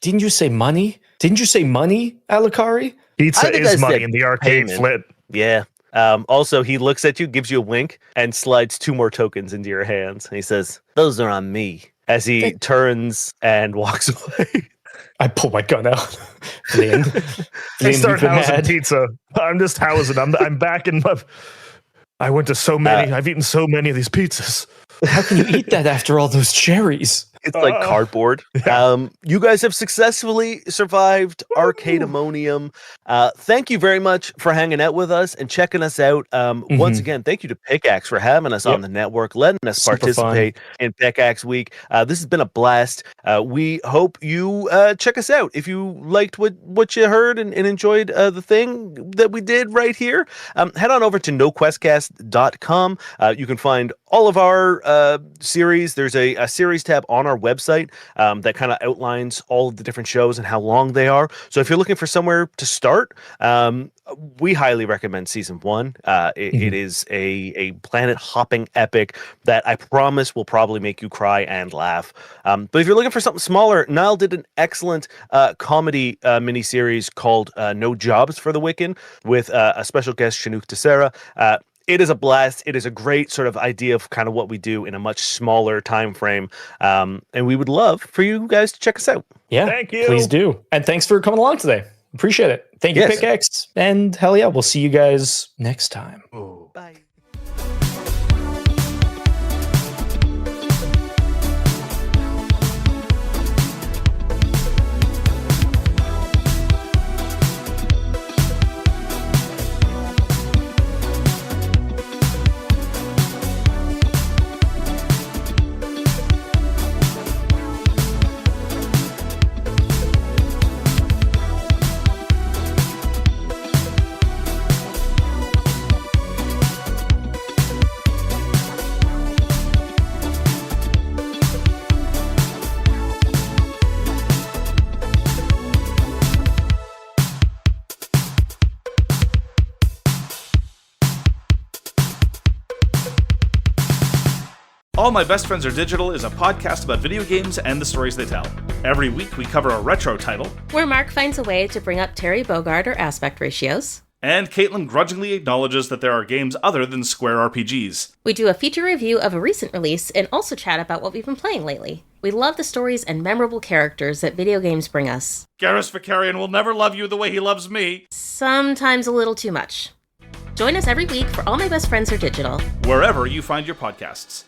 Didn't you say money? Didn't you say money, Alucard?
Pizza is money in the arcade, Flit.
Yeah. Also, he looks at you, gives you a wink, and slides 2 more tokens into your hands. And he says, "Those are on me," as he turns and walks away.
I pull my gun out. Flynn,
I start
you've been
housing
mad.
pizza. I'm just housing. I'm back in my. I went to so many. I've eaten so many of these pizzas.
How can you eat that after all those cherries?
It's like cardboard. You guys have successfully survived Arcademonium. Thank you very much for hanging out with us and checking us out. Once again, thank you to Pickaxe for having us on the network, letting us
Super
participate in Pickaxe Week. This has been a blast. We hope you check us out. If you liked what you heard and enjoyed the thing that we did right here, head on over to noquestcast.com. You can find all of our series. There's a series tab on our website that kind of outlines all of the different shows and how long they are. So if you're looking for somewhere to start, we highly recommend season 1. It is a planet hopping epic that I promise will probably make you cry and laugh. But if you're looking for something smaller, Niall did an excellent comedy miniseries called No Jobs for the Wiccan with a special guest, Chinook Tessera. It is a blast. It is a great sort of idea of kind of what we do in a much smaller time frame. And we would love for you guys to check us out.
Yeah,
Thank you.
Please do. And thanks for coming along today. Appreciate it. Thank you,
Yes.
Pickaxe. And hell yeah, we'll see you guys next time.
Bye.
All My Best Friends Are Digital is a podcast about video games and the stories they tell. Every week we cover a retro title,
where Mark finds a way to bring up Terry Bogard or aspect ratios.
and Caitlin grudgingly acknowledges that there are games other than Square RPGs.
We do a feature review of a recent release and also chat about what we've been playing lately. We love the stories and memorable characters that video games bring us.
Garrus Vicarian will never love you the way he loves me.
Sometimes a little too much. Join us every week for All My Best Friends Are Digital.
Wherever you find your podcasts.